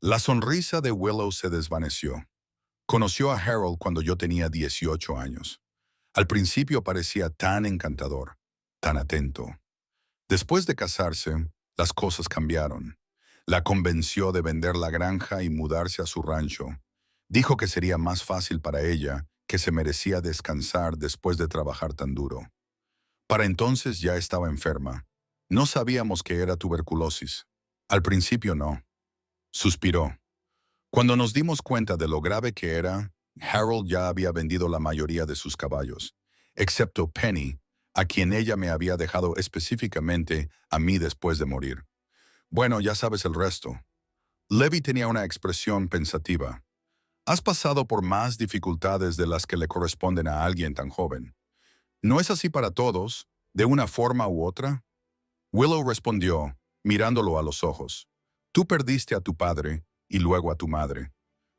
La sonrisa de Willow se desvaneció. «Conoció a Harold cuando yo tenía 18 años. Al principio parecía tan encantador, tan atento. Después de casarse, las cosas cambiaron. La convenció de vender la granja y mudarse a su rancho. Dijo que sería más fácil para ella, que se merecía descansar después de trabajar tan duro. Para entonces ya estaba enferma. No sabíamos que era tuberculosis. Al principio no. Suspiró. Cuando nos dimos cuenta de lo grave que era, Harold ya había vendido la mayoría de sus caballos, excepto Penny, a quien ella me había dejado específicamente a mí después de morir. Bueno, ya sabes el resto. Levi tenía una expresión pensativa. Has pasado por más dificultades de las que le corresponden a alguien tan joven. ¿No es así para todos, de una forma u otra? Willow respondió, mirándolo a los ojos. Tú perdiste a tu padre y luego a tu madre.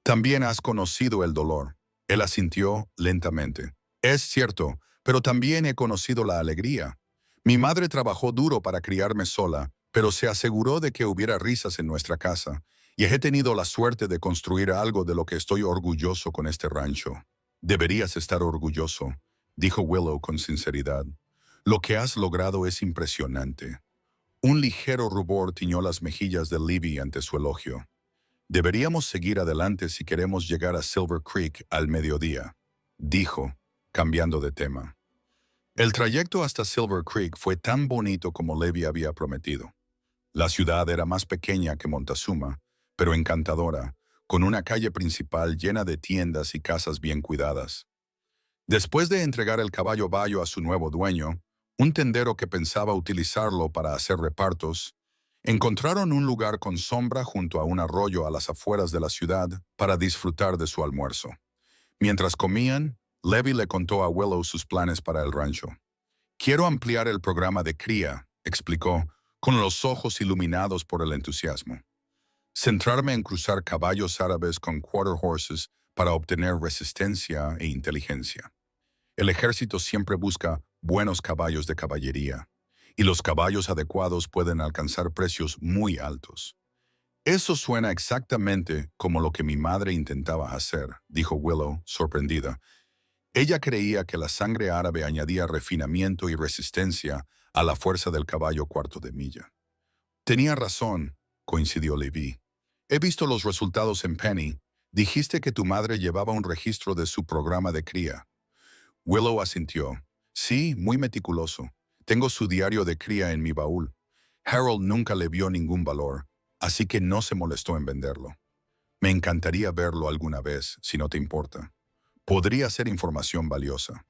También has conocido el dolor. Él asintió lentamente. Es cierto, pero también he conocido la alegría. Mi madre trabajó duro para criarme sola, pero se aseguró de que hubiera risas en nuestra casa, y he tenido la suerte de construir algo de lo que estoy orgulloso con este rancho. Deberías estar orgulloso, dijo Willow con sinceridad. Lo que has logrado es impresionante. Un ligero rubor tiñó las mejillas de Libby ante su elogio. Deberíamos seguir adelante si queremos llegar a Silver Creek al mediodía, dijo, cambiando de tema. El trayecto hasta Silver Creek fue tan bonito como Levi había prometido. La ciudad era más pequeña que Montezuma, pero encantadora, con una calle principal llena de tiendas y casas bien cuidadas. Después de entregar el caballo bayo a su nuevo dueño, un tendero que pensaba utilizarlo para hacer repartos, encontraron un lugar con sombra junto a un arroyo a las afueras de la ciudad para disfrutar de su almuerzo. Mientras comían, Levi le contó a Willow sus planes para el rancho. Quiero ampliar el programa de cría, explicó, con los ojos iluminados por el entusiasmo. Centrarme en cruzar caballos árabes con quarter horses para obtener resistencia e inteligencia. El ejército siempre busca buenos caballos de caballería, y los caballos adecuados pueden alcanzar precios muy altos. Eso suena exactamente como lo que mi madre intentaba hacer, dijo Willow, sorprendida. Ella creía que la sangre árabe añadía refinamiento y resistencia a la fuerza del caballo cuarto de milla. Tenía razón, coincidió Levi. He visto los resultados en Penny. Dijiste que tu madre llevaba un registro de su programa de cría. Willow asintió. Sí, muy meticuloso. Tengo su diario de cría en mi baúl. Harold nunca le vio ningún valor, así que no se molestó en venderlo. Me encantaría verlo alguna vez, si no te importa. Podría ser información valiosa.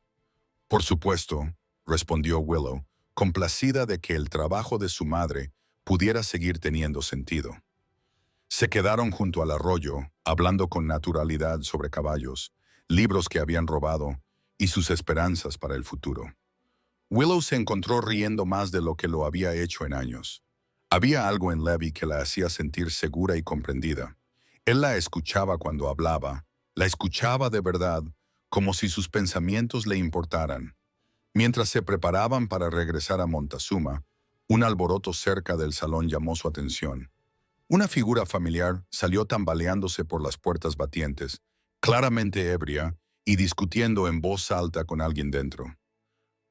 Por supuesto, respondió Willow, complacida de que el trabajo de su madre pudiera seguir teniendo sentido. Se quedaron junto al arroyo, hablando con naturalidad sobre caballos, libros que habían robado y sus esperanzas para el futuro. Willow se encontró riendo más de lo que lo había hecho en años. Había algo en Levi que la hacía sentir segura y comprendida. Él la escuchaba cuando hablaba, la escuchaba de verdad, como si sus pensamientos le importaran. Mientras se preparaban para regresar a Montezuma, un alboroto cerca del salón llamó su atención. Una figura familiar salió tambaleándose por las puertas batientes, claramente ebria, y discutiendo en voz alta con alguien dentro.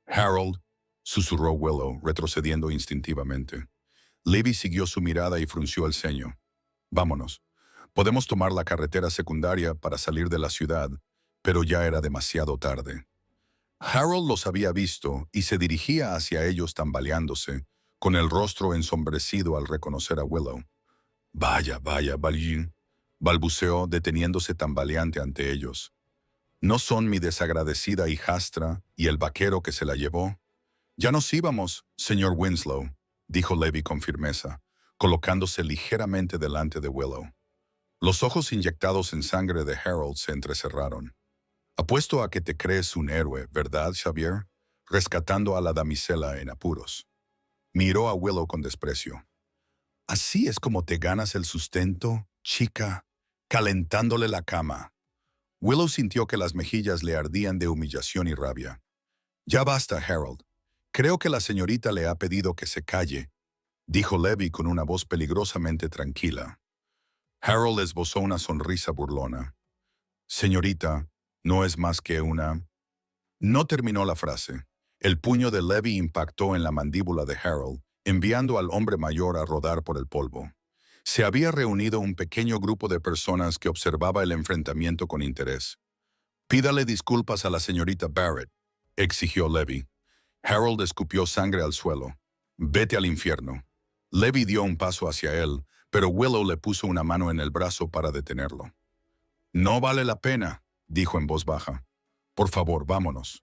Harold, susurró Willow, retrocediendo instintivamente. Levi siguió su mirada y frunció el ceño. Vámonos. Podemos tomar la carretera secundaria para salir de la ciudad, pero ya era demasiado tarde. Harold los había visto y se dirigía hacia ellos tambaleándose, con el rostro ensombrecido al reconocer a Willow. Vaya, Balin, balbuceó deteniéndose tambaleante ante ellos. ¿No son mi desagradecida hijastra y el vaquero que se la llevó? Ya nos íbamos, señor Winslow, dijo Levi con firmeza, colocándose ligeramente delante de Willow. Los ojos inyectados en sangre de Harold se entrecerraron. Apuesto a que te crees un héroe, ¿verdad, Xavier? Rescatando a la damisela en apuros. Miró a Willow con desprecio. ¿Así es como te ganas el sustento, chica? Calentándole la cama. Willow sintió que las mejillas le ardían de humillación y rabia. Ya basta, Harold. Creo que la señorita le ha pedido que se calle, dijo Levi con una voz peligrosamente tranquila. Harold esbozó una sonrisa burlona. Señorita, no es más que una... No terminó la frase. El puño de Levy impactó en la mandíbula de Harold, enviando al hombre mayor a rodar por el polvo. Se había reunido un pequeño grupo de personas que observaba el enfrentamiento con interés. «Pídale disculpas a la señorita Barrett», exigió Levy. Harold escupió sangre al suelo. «Vete al infierno». Levy dio un paso hacia él, pero Willow le puso una mano en el brazo para detenerlo. «No vale la pena», dijo en voz baja. «Por favor, vámonos».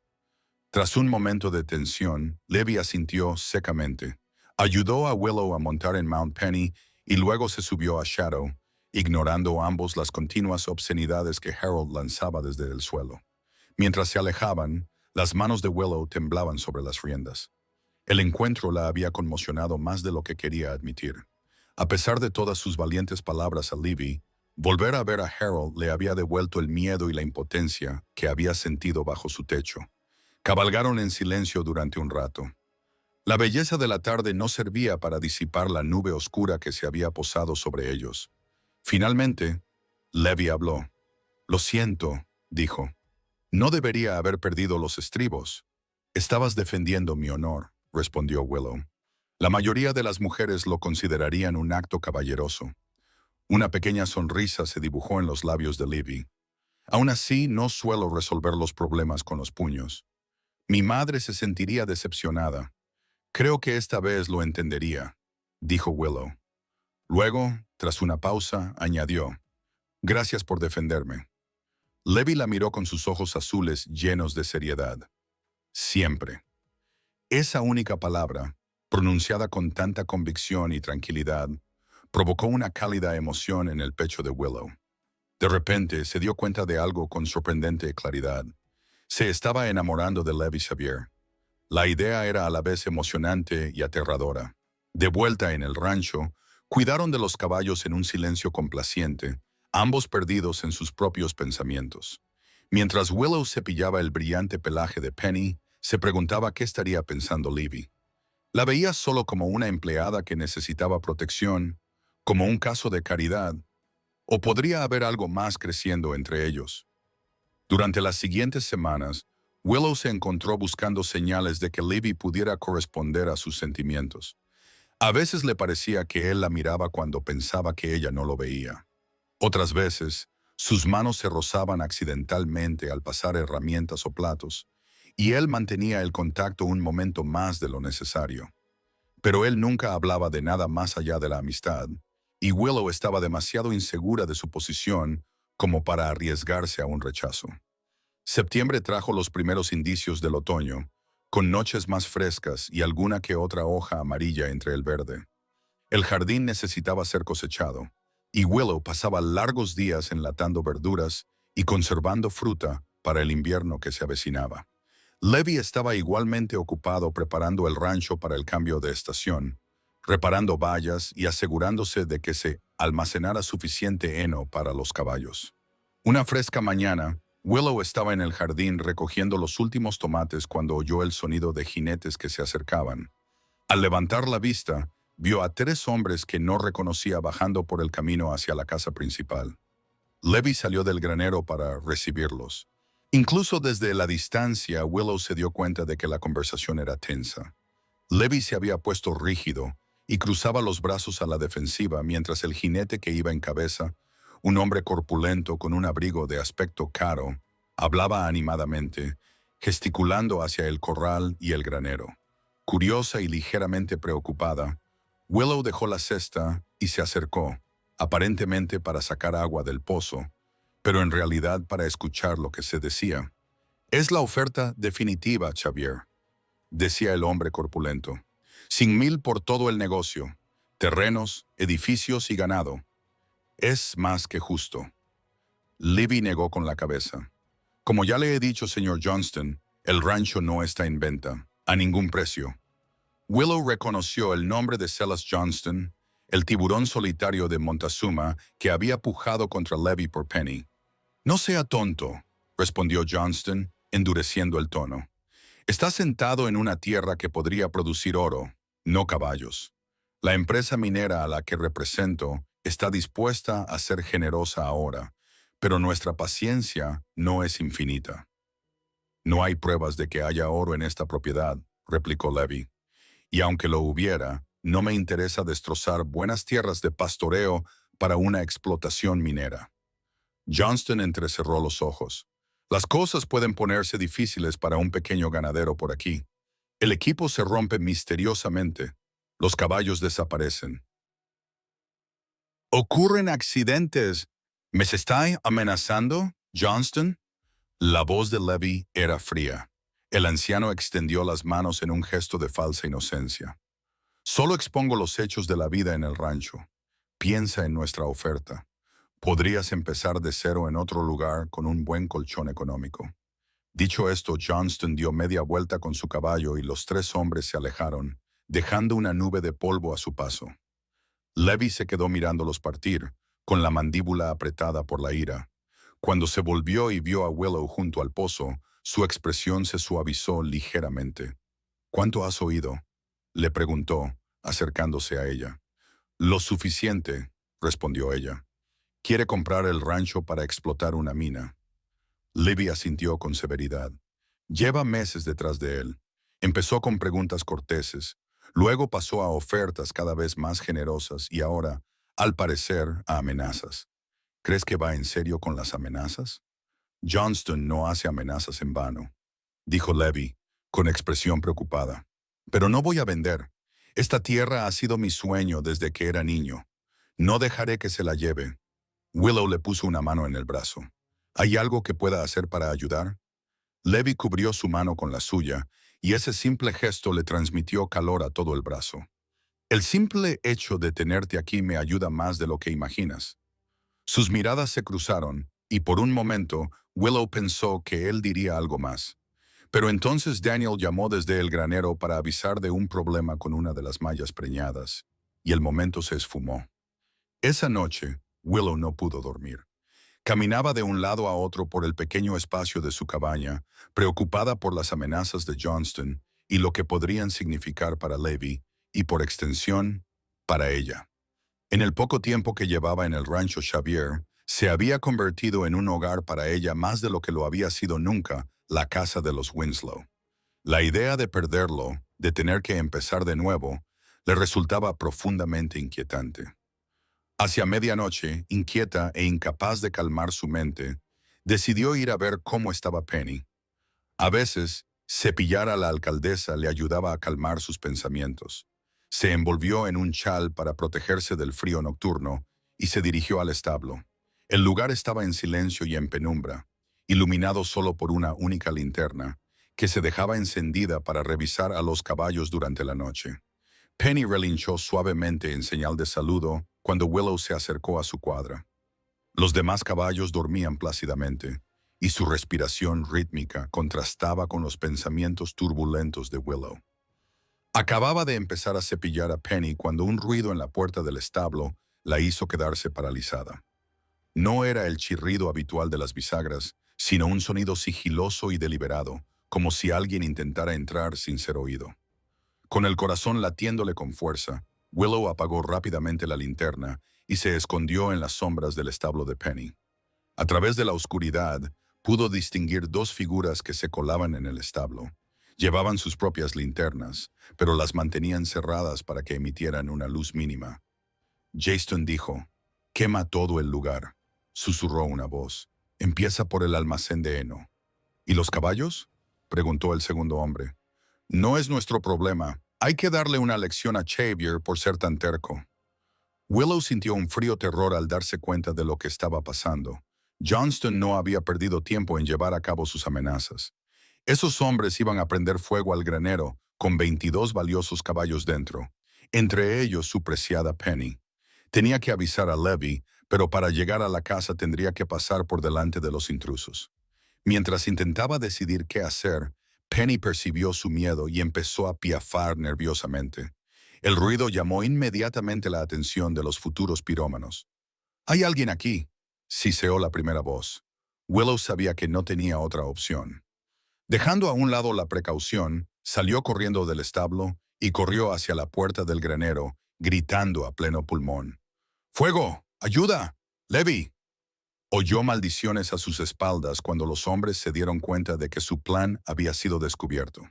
Tras un momento de tensión, Levy asintió secamente. Ayudó a Willow a montar en Mount Penny y luego se subió a Shadow, ignorando ambos las continuas obscenidades que Harold lanzaba desde el suelo. Mientras se alejaban, las manos de Willow temblaban sobre las riendas. El encuentro la había conmocionado más de lo que quería admitir. A pesar de todas sus valientes palabras a Levy, volver a ver a Harold le había devuelto el miedo y la impotencia que había sentido bajo su techo. Cabalgaron en silencio durante un rato. La belleza de la tarde no servía para disipar la nube oscura que se había posado sobre ellos. Finalmente, Levy habló. «Lo siento», dijo. «No debería haber perdido los estribos». «Estabas defendiendo mi honor», respondió Willow. «La mayoría de las mujeres lo considerarían un acto caballeroso». Una pequeña sonrisa se dibujó en los labios de Levy. «Aún así, no suelo resolver los problemas con los puños. Mi madre se sentiría decepcionada. Creo que esta vez lo entendería», dijo Willow. Luego, tras una pausa, añadió, «Gracias por defenderme». Levy la miró con sus ojos azules llenos de seriedad. «Siempre». Esa única palabra, pronunciada con tanta convicción y tranquilidad, provocó una cálida emoción en el pecho de Willow. De repente se dio cuenta de algo con sorprendente claridad. Se estaba enamorando de Levy Xavier. La idea era a la vez emocionante y aterradora. De vuelta en el rancho, cuidaron de los caballos en un silencio complaciente, ambos perdidos en sus propios pensamientos. Mientras Willow cepillaba el brillante pelaje de Penny, se preguntaba qué estaría pensando Levy. La veía solo como una empleada que necesitaba protección, como un caso de caridad, o podría haber algo más creciendo entre ellos. Durante las siguientes semanas, Willow se encontró buscando señales de que Levy pudiera corresponder a sus sentimientos. A veces le parecía que él la miraba cuando pensaba que ella no lo veía. Otras veces, sus manos se rozaban accidentalmente al pasar herramientas o platos, y él mantenía el contacto un momento más de lo necesario. Pero él nunca hablaba de nada más allá de la amistad, y Willow estaba demasiado insegura de su posición como para arriesgarse a un rechazo. Septiembre trajo los primeros indicios del otoño, con noches más frescas y alguna que otra hoja amarilla entre el verde. El jardín necesitaba ser cosechado, y Willow pasaba largos días enlatando verduras y conservando fruta para el invierno que se avecinaba. Levy estaba igualmente ocupado preparando el rancho para el cambio de estación, reparando vallas y asegurándose de que se almacenara suficiente heno para los caballos. Una fresca mañana, Willow estaba en el jardín recogiendo los últimos tomates cuando oyó el sonido de jinetes que se acercaban. Al levantar la vista, vio a 3 hombres que no reconocía bajando por el camino hacia la casa principal. Levy salió del granero para recibirlos. Incluso desde la distancia, Willow se dio cuenta de que la conversación era tensa. Levy se había puesto rígido y cruzaba los brazos a la defensiva mientras el jinete que iba en cabeza, un hombre corpulento con un abrigo de aspecto caro, hablaba animadamente, gesticulando hacia el corral y el granero. Curiosa y ligeramente preocupada, Willow dejó la cesta y se acercó, aparentemente para sacar agua del pozo, pero en realidad para escuchar lo que se decía. «Es la oferta definitiva, Xavier», decía el hombre corpulento. «100,000 por todo el negocio, terrenos, edificios y ganado. Es más que justo». Levy negó con la cabeza. «Como ya le he dicho, señor Johnston, el rancho no está en venta, a ningún precio». Willow reconoció el nombre de Silas Johnston, el tiburón solitario de Montezuma que había pujado contra Levy por Penny. «No sea tonto», respondió Johnston, endureciendo el tono. «Está sentado en una tierra que podría producir oro, no caballos. La empresa minera a la que represento está dispuesta a ser generosa ahora, pero nuestra paciencia no es infinita». No hay pruebas de que haya oro en esta propiedad, replicó Levy. Y aunque lo hubiera, no me interesa destrozar buenas tierras de pastoreo para una explotación minera. Johnston entrecerró los ojos. Las cosas pueden ponerse difíciles para un pequeño ganadero por aquí. El equipo se rompe misteriosamente. Los caballos desaparecen. Ocurren accidentes. ¿Me está amenazando, Johnston? La voz de Levy era fría. El anciano extendió las manos en un gesto de falsa inocencia. Solo expongo los hechos de la vida en el rancho. Piensa en nuestra oferta. Podrías empezar de cero en otro lugar con un buen colchón económico. Dicho esto, Johnston dio media vuelta con su caballo y los tres hombres se alejaron, dejando una nube de polvo a su paso. Levy se quedó mirándolos partir, con la mandíbula apretada por la ira. Cuando se volvió y vio a Willow junto al pozo, su expresión se suavizó ligeramente. ¿Cuánto has oído?, le preguntó, acercándose a ella. Lo suficiente, respondió ella. Quiere comprar el rancho para explotar una mina. Levy asintió con severidad. Lleva meses detrás de él. Empezó con preguntas corteses, luego pasó a ofertas cada vez más generosas y ahora, al parecer, a amenazas. ¿Crees que va en serio con las amenazas? Johnston no hace amenazas en vano, dijo Levy, con expresión preocupada. Pero no voy a vender. Esta tierra ha sido mi sueño desde que era niño. No dejaré que se la lleve. Willow le puso una mano en el brazo. ¿Hay algo que pueda hacer para ayudar? Levy cubrió su mano con la suya, y ese simple gesto le transmitió calor a todo el brazo. El simple hecho de tenerte aquí me ayuda más de lo que imaginas. Sus miradas se cruzaron, y por un momento, Willow pensó que él diría algo más. Pero entonces Daniel llamó desde el granero para avisar de un problema con una de las mallas preñadas, y el momento se esfumó. Esa noche, Willow no pudo dormir. Caminaba de un lado a otro por el pequeño espacio de su cabaña, preocupada por las amenazas de Johnston y lo que podrían significar para Levy, y por extensión, para ella. En el poco tiempo que llevaba en el rancho Xavier, se había convertido en un hogar para ella más de lo que lo había sido nunca la casa de los Winslow. La idea de perderlo, de tener que empezar de nuevo, le resultaba profundamente inquietante. Hacia medianoche, inquieta e incapaz de calmar su mente, decidió ir a ver cómo estaba Penny. A veces, cepillar a la alcaldesa le ayudaba a calmar sus pensamientos. Se envolvió en un chal para protegerse del frío nocturno y se dirigió al establo. El lugar estaba en silencio y en penumbra, iluminado solo por una única linterna, que se dejaba encendida para revisar a los caballos durante la noche. Penny relinchó suavemente en señal de saludo cuando Willow se acercó a su cuadra. Los demás caballos dormían plácidamente, y su respiración rítmica contrastaba con los pensamientos turbulentos de Willow. Acababa de empezar a cepillar a Penny cuando un ruido en la puerta del establo la hizo quedarse paralizada. No era el chirrido habitual de las bisagras, sino un sonido sigiloso y deliberado, como si alguien intentara entrar sin ser oído. Con el corazón latiéndole con fuerza, Willow apagó rápidamente la linterna y se escondió en las sombras del establo de Penny. A través de la oscuridad, pudo distinguir dos figuras que se colaban en el establo. Llevaban sus propias linternas, pero las mantenían cerradas para que emitieran una luz mínima. Jason dijo, «Quema todo el lugar», susurró una voz. «Empieza por el almacén de heno». «¿Y los caballos?», preguntó el segundo hombre. «No es nuestro problema. Hay que darle una lección a Xavier por ser tan terco». Willow sintió un frío terror al darse cuenta de lo que estaba pasando. Johnston no había perdido tiempo en llevar a cabo sus amenazas. Esos hombres iban a prender fuego al granero, con 22 valiosos caballos dentro, entre ellos su preciada Penny. Tenía que avisar a Levy, pero para llegar a la casa tendría que pasar por delante de los intrusos. Mientras intentaba decidir qué hacer, Penny percibió su miedo y empezó a piafar nerviosamente. El ruido llamó inmediatamente la atención de los futuros pirómanos. «¿Hay alguien aquí?», siseó la primera voz. Willow sabía que no tenía otra opción. Dejando a un lado la precaución, salió corriendo del establo y corrió hacia la puerta del granero, gritando a pleno pulmón. «¡Fuego! ¡Ayuda! ¡Levy!». Oyó maldiciones a sus espaldas cuando los hombres se dieron cuenta de que su plan había sido descubierto.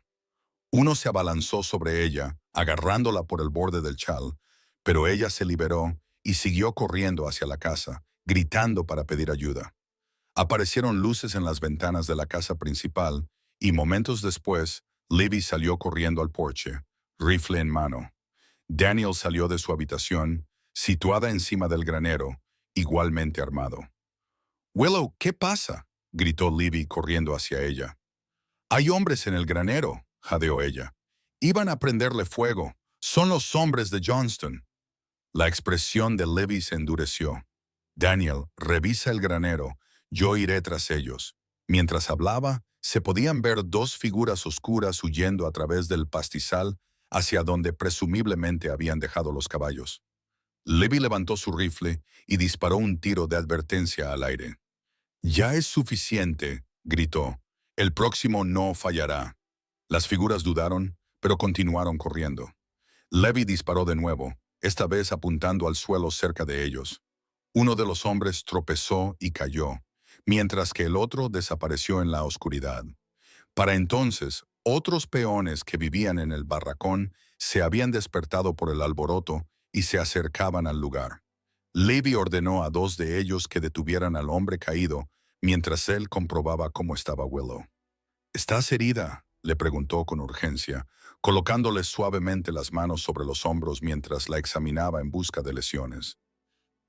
Uno se abalanzó sobre ella, agarrándola por el borde del chal, pero ella se liberó y siguió corriendo hacia la casa, gritando para pedir ayuda. Aparecieron luces en las ventanas de la casa principal y momentos después, Libby salió corriendo al porche, rifle en mano. Daniel salió de su habitación, situada encima del granero, igualmente armado. «Willow, ¿qué pasa?», gritó Libby corriendo hacia ella. «Hay hombres en el granero», jadeó ella. «Iban a prenderle fuego. Son los hombres de Johnston». La expresión de Libby se endureció. «Daniel, revisa el granero. Yo iré tras ellos». Mientras hablaba, se podían ver dos figuras oscuras huyendo a través del pastizal hacia donde presumiblemente habían dejado los caballos. Libby levantó su rifle y disparó un tiro de advertencia al aire. «Ya es suficiente», gritó. «El próximo no fallará». Las figuras dudaron, pero continuaron corriendo. Libby disparó de nuevo, esta vez apuntando al suelo cerca de ellos. Uno de los hombres tropezó y cayó, mientras que el otro desapareció en la oscuridad. Para entonces, otros peones que vivían en el barracón se habían despertado por el alboroto y se acercaban al lugar. Libby ordenó a dos de ellos que detuvieran al hombre caído mientras él comprobaba cómo estaba Willow. «¿Estás herida?», le preguntó con urgencia, colocándole suavemente las manos sobre los hombros mientras la examinaba en busca de lesiones.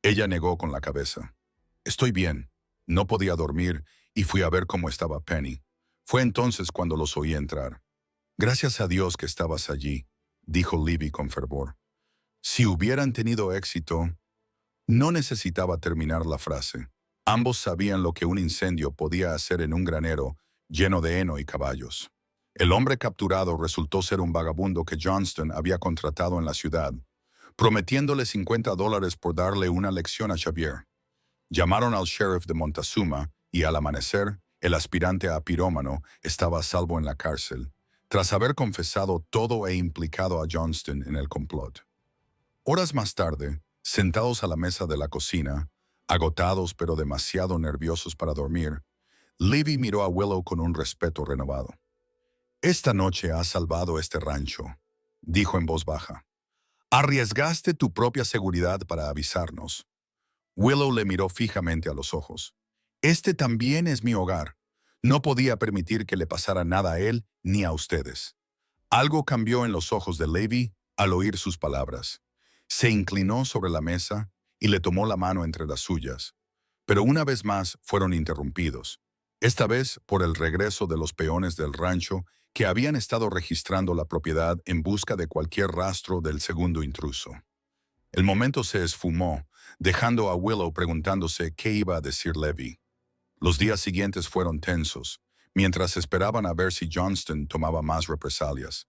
Ella negó con la cabeza. «Estoy bien. No podía dormir y fui a ver cómo estaba Penny. Fue entonces cuando los oí entrar». «Gracias a Dios que estabas allí», dijo Libby con fervor. Si hubieran tenido éxito, no necesitaba terminar la frase. Ambos sabían lo que un incendio podía hacer en un granero lleno de heno y caballos. El hombre capturado resultó ser un vagabundo que Johnston había contratado en la ciudad, prometiéndole $50 por darle una lección a Xavier. Llamaron al sheriff de Montezuma y al amanecer, el aspirante a pirómano estaba a salvo en la cárcel, tras haber confesado todo e implicado a Johnston en el complot. Horas más tarde, sentados a la mesa de la cocina, agotados pero demasiado nerviosos para dormir, Libby miró a Willow con un respeto renovado. «Esta noche has salvado este rancho», dijo en voz baja. «Arriesgaste tu propia seguridad para avisarnos». Willow le miró fijamente a los ojos. «Este también es mi hogar. No podía permitir que le pasara nada a él ni a ustedes». Algo cambió en los ojos de Libby al oír sus palabras. Se inclinó sobre la mesa y le tomó la mano entre las suyas. Pero una vez más fueron interrumpidos, esta vez por el regreso de los peones del rancho que habían estado registrando la propiedad en busca de cualquier rastro del segundo intruso. El momento se esfumó, dejando a Willow preguntándose qué iba a decir Libby. Los días siguientes fueron tensos, mientras esperaban a ver si Johnston tomaba más represalias.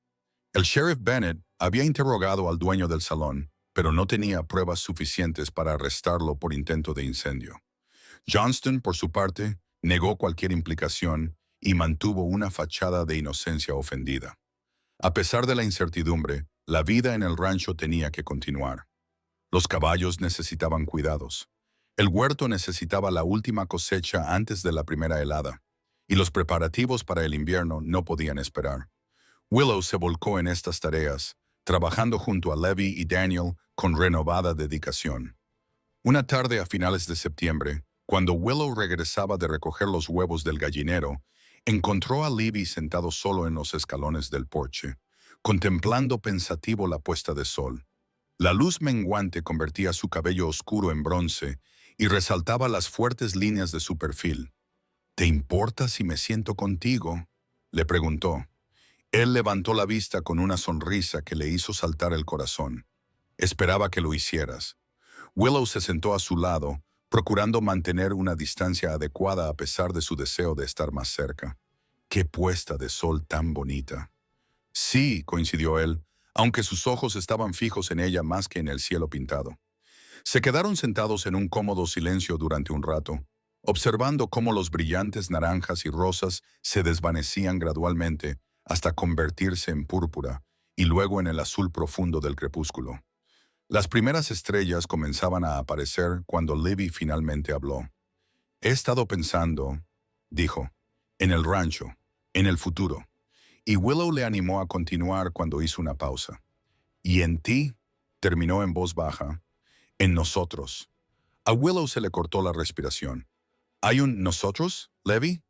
El sheriff Bennett había interrogado al dueño del salón, pero no tenía pruebas suficientes para arrestarlo por intento de incendio. Johnston, por su parte, negó cualquier implicación y mantuvo una fachada de inocencia ofendida. A pesar de la incertidumbre, la vida en el rancho tenía que continuar. Los caballos necesitaban cuidados. El huerto necesitaba la última cosecha antes de la primera helada, y los preparativos para el invierno no podían esperar. Willow se volcó en estas tareas, trabajando junto a Libby y Daniel con renovada dedicación. Una tarde a finales de septiembre, cuando Willow regresaba de recoger los huevos del gallinero, encontró a Libby sentado solo en los escalones del porche, contemplando pensativo la puesta de sol. La luz menguante convertía su cabello oscuro en bronce y resaltaba las fuertes líneas de su perfil. «¿Te importa si me siento contigo?», le preguntó. Él levantó la vista con una sonrisa que le hizo saltar el corazón. «Esperaba que lo hicieras». Willow se sentó a su lado, procurando mantener una distancia adecuada a pesar de su deseo de estar más cerca. «¡Qué puesta de sol tan bonita!». «Sí», coincidió él, aunque sus ojos estaban fijos en ella más que en el cielo pintado. Se quedaron sentados en un cómodo silencio durante un rato, observando cómo los brillantes naranjas y rosas se desvanecían gradualmente hasta convertirse en púrpura y luego en el azul profundo del crepúsculo. Las primeras estrellas comenzaban a aparecer cuando Libby finalmente habló. He estado pensando, dijo, en el rancho, en el futuro. Y Willow le animó a continuar cuando hizo una pausa. Y en ti, terminó en voz baja, en nosotros. A Willow se le cortó la respiración. ¿Hay un nosotros, Levi?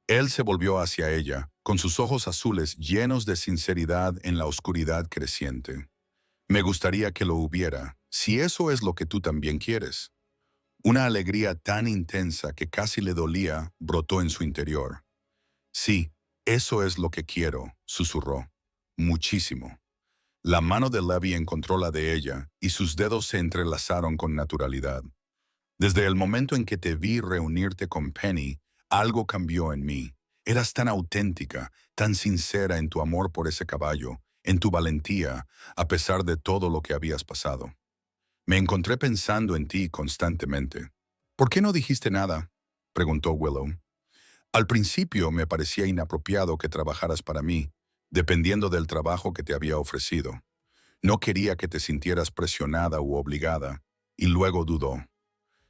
Él se volvió hacia ella, con sus ojos azules llenos de sinceridad en la oscuridad creciente. Me gustaría que lo hubiera, si eso es lo que tú también quieres. Una alegría tan intensa que casi le dolía brotó en su interior. Sí, eso es lo que quiero, susurró. Muchísimo. La mano de Levi encontró la de ella y sus dedos se entrelazaron con naturalidad. Desde el momento en que te vi reunirte con Penny, algo cambió en mí. Eras tan auténtica, tan sincera en tu amor por ese caballo, en tu valentía, a pesar de todo lo que habías pasado. Me encontré pensando en ti constantemente. ¿Por qué no dijiste nada?, preguntó Willow. Al principio me parecía inapropiado que trabajaras para mí, dependiendo del trabajo que te había ofrecido. No quería que te sintieras presionada u obligada, y luego dudó.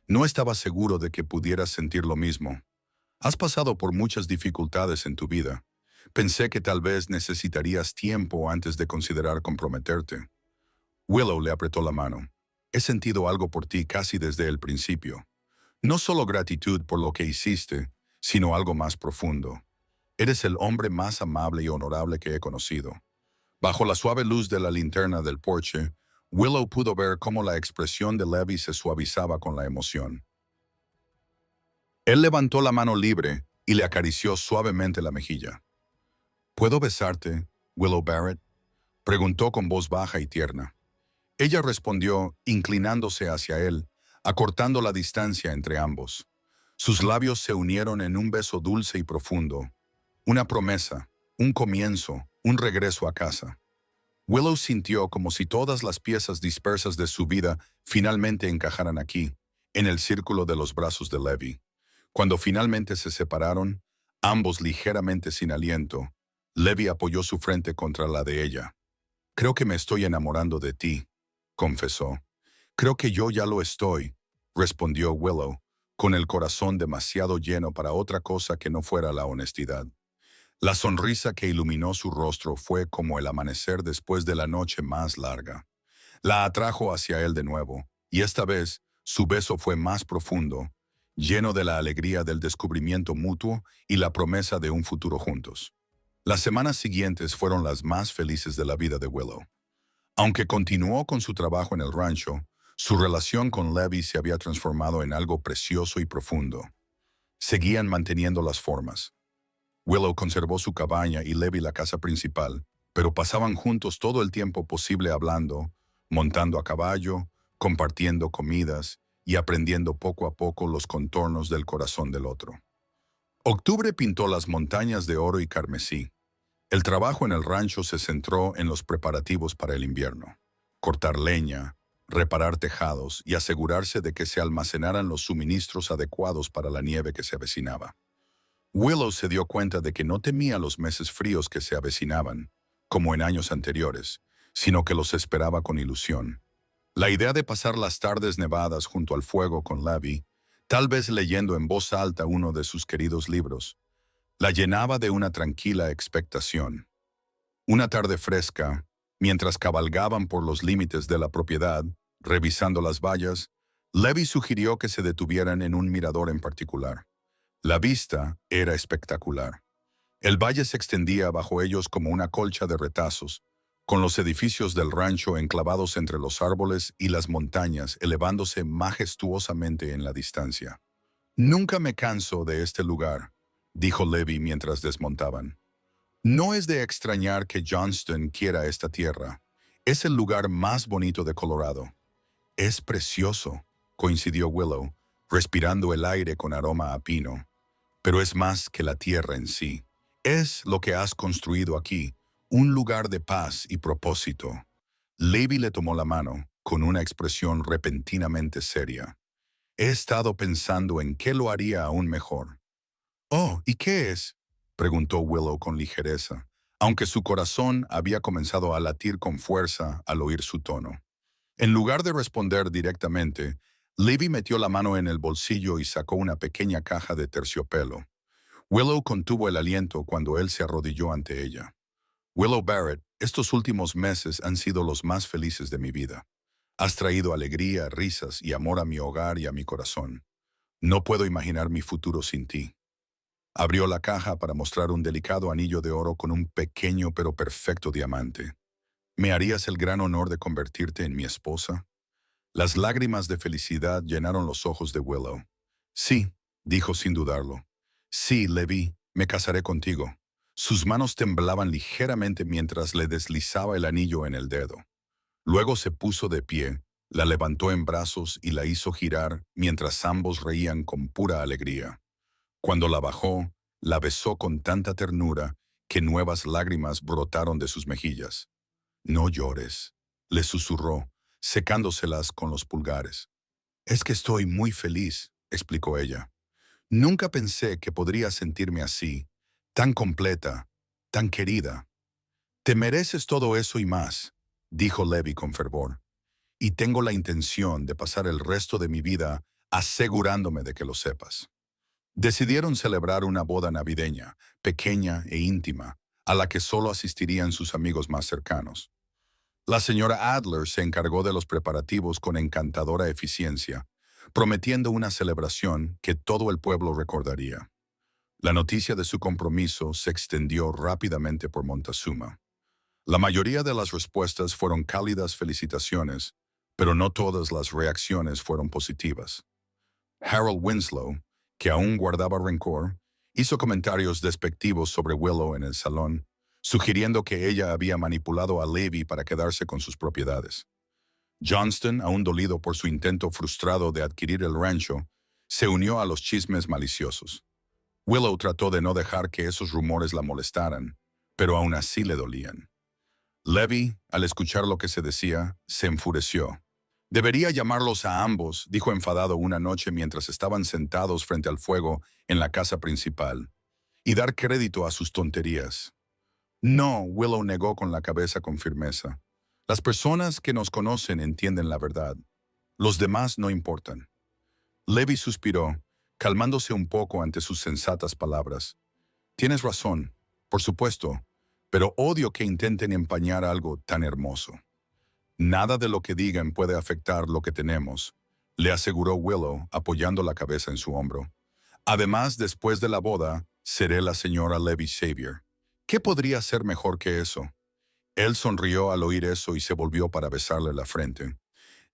No estaba seguro de que pudieras sentir lo mismo. Has pasado por muchas dificultades en tu vida. Pensé que tal vez necesitarías tiempo antes de considerar comprometerte. Willow le apretó la mano. He sentido algo por ti casi desde el principio. No solo gratitud por lo que hiciste, sino algo más profundo. Eres el hombre más amable y honorable que he conocido. Bajo la suave luz de la linterna del porche, Willow pudo ver cómo la expresión de Levi se suavizaba con la emoción. Él levantó la mano libre y le acarició suavemente la mejilla. ¿Puedo besarte, Willow Barrett?, preguntó con voz baja y tierna. Ella respondió, inclinándose hacia él, acortando la distancia entre ambos. Sus labios se unieron en un beso dulce y profundo. Una promesa, un comienzo, un regreso a casa. Willow sintió como si todas las piezas dispersas de su vida finalmente encajaran aquí, en el círculo de los brazos de Levi. Cuando finalmente se separaron, ambos ligeramente sin aliento, Levi apoyó su frente contra la de ella. «Creo que me estoy enamorando de ti», confesó. «Creo que yo ya lo estoy», respondió Willow, con el corazón demasiado lleno para otra cosa que no fuera la honestidad. La sonrisa que iluminó su rostro fue como el amanecer después de la noche más larga. La atrajo hacia él de nuevo, y esta vez su beso fue más profundo, lleno de la alegría del descubrimiento mutuo y la promesa de un futuro juntos. Las semanas siguientes fueron las más felices de la vida de Willow. Aunque continuó con su trabajo en el rancho, su relación con Levi se había transformado en algo precioso y profundo. Seguían manteniendo las formas. Willow conservó su cabaña y Levi la casa principal, pero pasaban juntos todo el tiempo posible hablando, montando a caballo, compartiendo comidas y aprendiendo poco a poco los contornos del corazón del otro. Octubre pintó las montañas de oro y carmesí. El trabajo en el rancho se centró en los preparativos para el invierno: cortar leña, reparar tejados y asegurarse de que se almacenaran los suministros adecuados para la nieve que se avecinaba. Willow se dio cuenta de que no temía los meses fríos que se avecinaban, como en años anteriores, sino que los esperaba con ilusión. La idea de pasar las tardes nevadas junto al fuego con Levi, tal vez leyendo en voz alta uno de sus queridos libros, la llenaba de una tranquila expectación. Una tarde fresca, mientras cabalgaban por los límites de la propiedad, revisando las vallas, Levi sugirió que se detuvieran en un mirador en particular. La vista era espectacular. El valle se extendía bajo ellos como una colcha de retazos, con los edificios del rancho enclavados entre los árboles y las montañas elevándose majestuosamente en la distancia. «Nunca me canso de este lugar», dijo Levi mientras desmontaban. «No es de extrañar que Johnston quiera esta tierra. Es el lugar más bonito de Colorado». «Es precioso», coincidió Willow, respirando el aire con aroma a pino. «Pero es más que la tierra en sí. Es lo que has construido aquí, un lugar de paz y propósito». Levi le tomó la mano, con una expresión repentinamente seria. «He estado pensando en qué lo haría aún mejor». «Oh, ¿y qué es?», preguntó Willow con ligereza, aunque su corazón había comenzado a latir con fuerza al oír su tono. En lugar de responder directamente, Libby metió la mano en el bolsillo y sacó una pequeña caja de terciopelo. Willow contuvo el aliento cuando él se arrodilló ante ella. Willow Barrett, estos últimos meses han sido los más felices de mi vida. Has traído alegría, risas y amor a mi hogar y a mi corazón. No puedo imaginar mi futuro sin ti. Abrió la caja para mostrar un delicado anillo de oro con un pequeño pero perfecto diamante. ¿Me harías el gran honor de convertirte en mi esposa? Las lágrimas de felicidad llenaron los ojos de Willow. Sí, dijo sin dudarlo. Sí, Levi, me casaré contigo. Sus manos temblaban ligeramente mientras le deslizaba el anillo en el dedo. Luego se puso de pie, la levantó en brazos y la hizo girar mientras ambos reían con pura alegría. Cuando la bajó, la besó con tanta ternura que nuevas lágrimas brotaron de sus mejillas. No llores, le susurró, secándoselas con los pulgares. Es que estoy muy feliz, explicó ella. Nunca pensé que podría sentirme así, tan completa, tan querida. Te mereces todo eso y más, dijo Levi con fervor. Y tengo la intención de pasar el resto de mi vida asegurándome de que lo sepas. Decidieron celebrar una boda navideña, pequeña e íntima, a la que solo asistirían sus amigos más cercanos. La señora Adler se encargó de los preparativos con encantadora eficiencia, prometiendo una celebración que todo el pueblo recordaría. La noticia de su compromiso se extendió rápidamente por Montezuma. La mayoría de las respuestas fueron cálidas felicitaciones, pero no todas las reacciones fueron positivas. Harold Winslow, que aún guardaba rencor, hizo comentarios despectivos sobre Willow en el salón, sugiriendo que ella había manipulado a Levi para quedarse con sus propiedades. Johnston, aún dolido por su intento frustrado de adquirir el rancho, se unió a los chismes maliciosos. Willow trató de no dejar que esos rumores la molestaran, pero aún así le dolían. Levi, al escuchar lo que se decía, se enfureció. Debería llamarlos a ambos, dijo enfadado una noche mientras estaban sentados frente al fuego en la casa principal, y dar crédito a sus tonterías. No, Willow negó con la cabeza con firmeza. Las personas que nos conocen entienden la verdad. Los demás no importan. Levi suspiró, calmándose un poco ante sus sensatas palabras. Tienes razón, por supuesto, pero odio que intenten empañar algo tan hermoso. Nada de lo que digan puede afectar lo que tenemos, le aseguró Willow, apoyando la cabeza en su hombro. Además, después de la boda, seré la señora Levi Xavier. ¿Qué podría ser mejor que eso? Él sonrió al oír eso y se volvió para besarle la frente.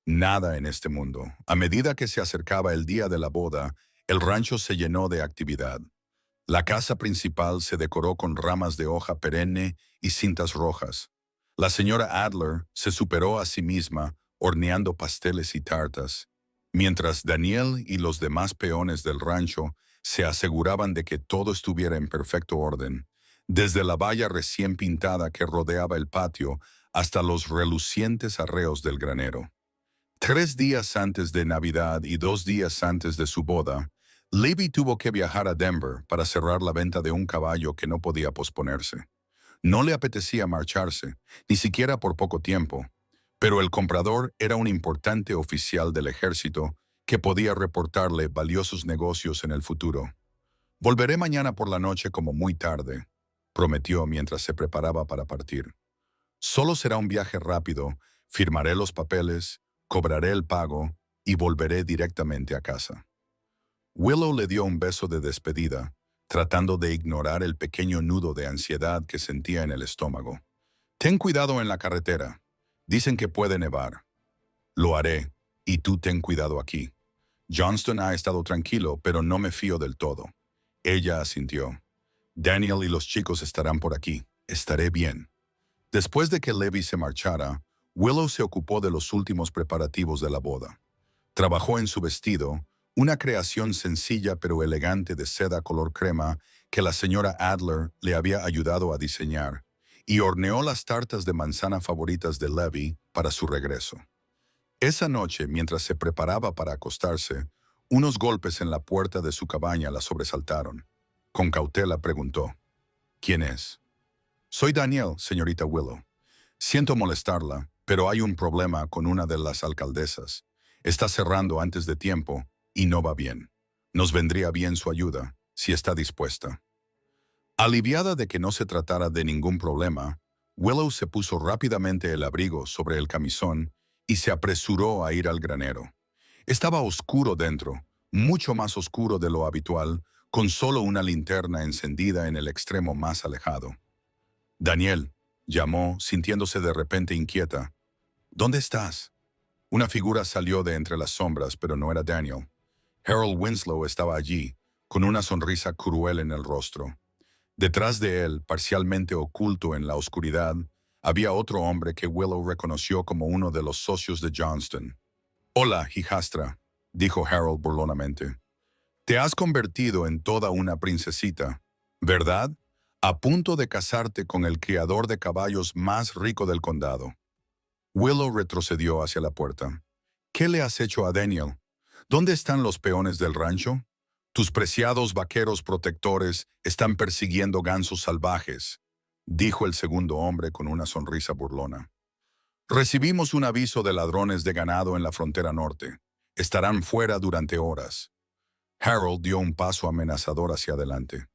Nada en este mundo. A medida que se acercaba el día de la boda, el rancho se llenó de actividad. La casa principal se decoró con ramas de hoja perenne y cintas rojas. La señora Adler se superó a sí misma horneando pasteles y tartas, mientras Daniel y los demás peones del rancho se aseguraban de que todo estuviera en perfecto orden, desde la valla recién pintada que rodeaba el patio hasta los relucientes arreos del granero. 3 días antes de Navidad y 2 días antes de su boda, Levi tuvo que viajar a Denver para cerrar la venta de un caballo que no podía posponerse. No le apetecía marcharse, ni siquiera por poco tiempo, pero el comprador era un importante oficial del ejército que podía reportarle valiosos negocios en el futuro. Volveré mañana por la noche como muy tarde, prometió mientras se preparaba para partir. Solo será un viaje rápido, firmaré los papeles, cobraré el pago y volveré directamente a casa. Willow le dio un beso de despedida, tratando de ignorar el pequeño nudo de ansiedad que sentía en el estómago. Ten cuidado en la carretera. Dicen que puede nevar. Lo haré, y tú ten cuidado aquí. Johnston ha estado tranquilo, pero no me fío del todo. Ella asintió. Daniel y los chicos estarán por aquí. Estaré bien. Después de que Levi se marchara, Willow se ocupó de los últimos preparativos de la boda. Trabajó en su vestido, una creación sencilla pero elegante de seda color crema que la señora Adler le había ayudado a diseñar, y horneó las tartas de manzana favoritas de Levi para su regreso. Esa noche, mientras se preparaba para acostarse, unos golpes en la puerta de su cabaña la sobresaltaron. Con cautela preguntó, ¿quién es? Soy Daniel, señorita Willow. Siento molestarla, pero hay un problema con una de las alcaldesas. Está cerrando antes de tiempo y no va bien. Nos vendría bien su ayuda, si está dispuesta. Aliviada de que no se tratara de ningún problema, Willow se puso rápidamente el abrigo sobre el camisón y se apresuró a ir al granero. Estaba oscuro dentro, mucho más oscuro de lo habitual, con solo una linterna encendida en el extremo más alejado. Daniel, llamó, sintiéndose de repente inquieta. ¿Dónde estás? Una figura salió de entre las sombras, pero no era Daniel. Harold Winslow estaba allí, con una sonrisa cruel en el rostro. Detrás de él, parcialmente oculto en la oscuridad, había otro hombre que Willow reconoció como uno de los socios de Johnston. «Hola, hijastra», dijo Harold burlonamente. «Te has convertido en toda una princesita, ¿verdad? A punto de casarte con el criador de caballos más rico del condado». Willow retrocedió hacia la puerta. «¿Qué le has hecho a Daniel? ¿Dónde están los peones del rancho? Tus preciados vaqueros protectores están persiguiendo gansos salvajes», dijo el segundo hombre con una sonrisa burlona. «Recibimos un aviso de ladrones de ganado en la frontera norte. Estarán fuera durante horas». Harold dio un paso amenazador hacia adelante.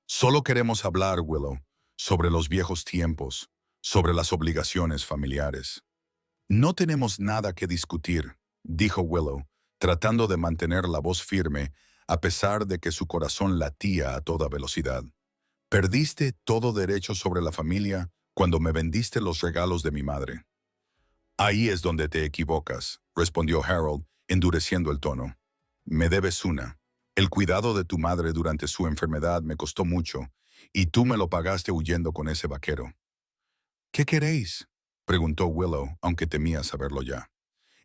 «Solo queremos hablar, Willow, sobre los viejos tiempos, sobre las obligaciones familiares». «No tenemos nada que discutir», dijo Willow, tratando de mantener la voz firme a pesar de que su corazón latía a toda velocidad. «Perdiste todo derecho sobre la familia cuando me vendiste los regalos de mi madre». «Ahí es donde te equivocas», respondió Harold, endureciendo el tono. «Me debes una. El cuidado de tu madre durante su enfermedad me costó mucho, y tú me lo pagaste huyendo con ese vaquero». «¿Qué queréis?», preguntó Willow, aunque temía saberlo ya.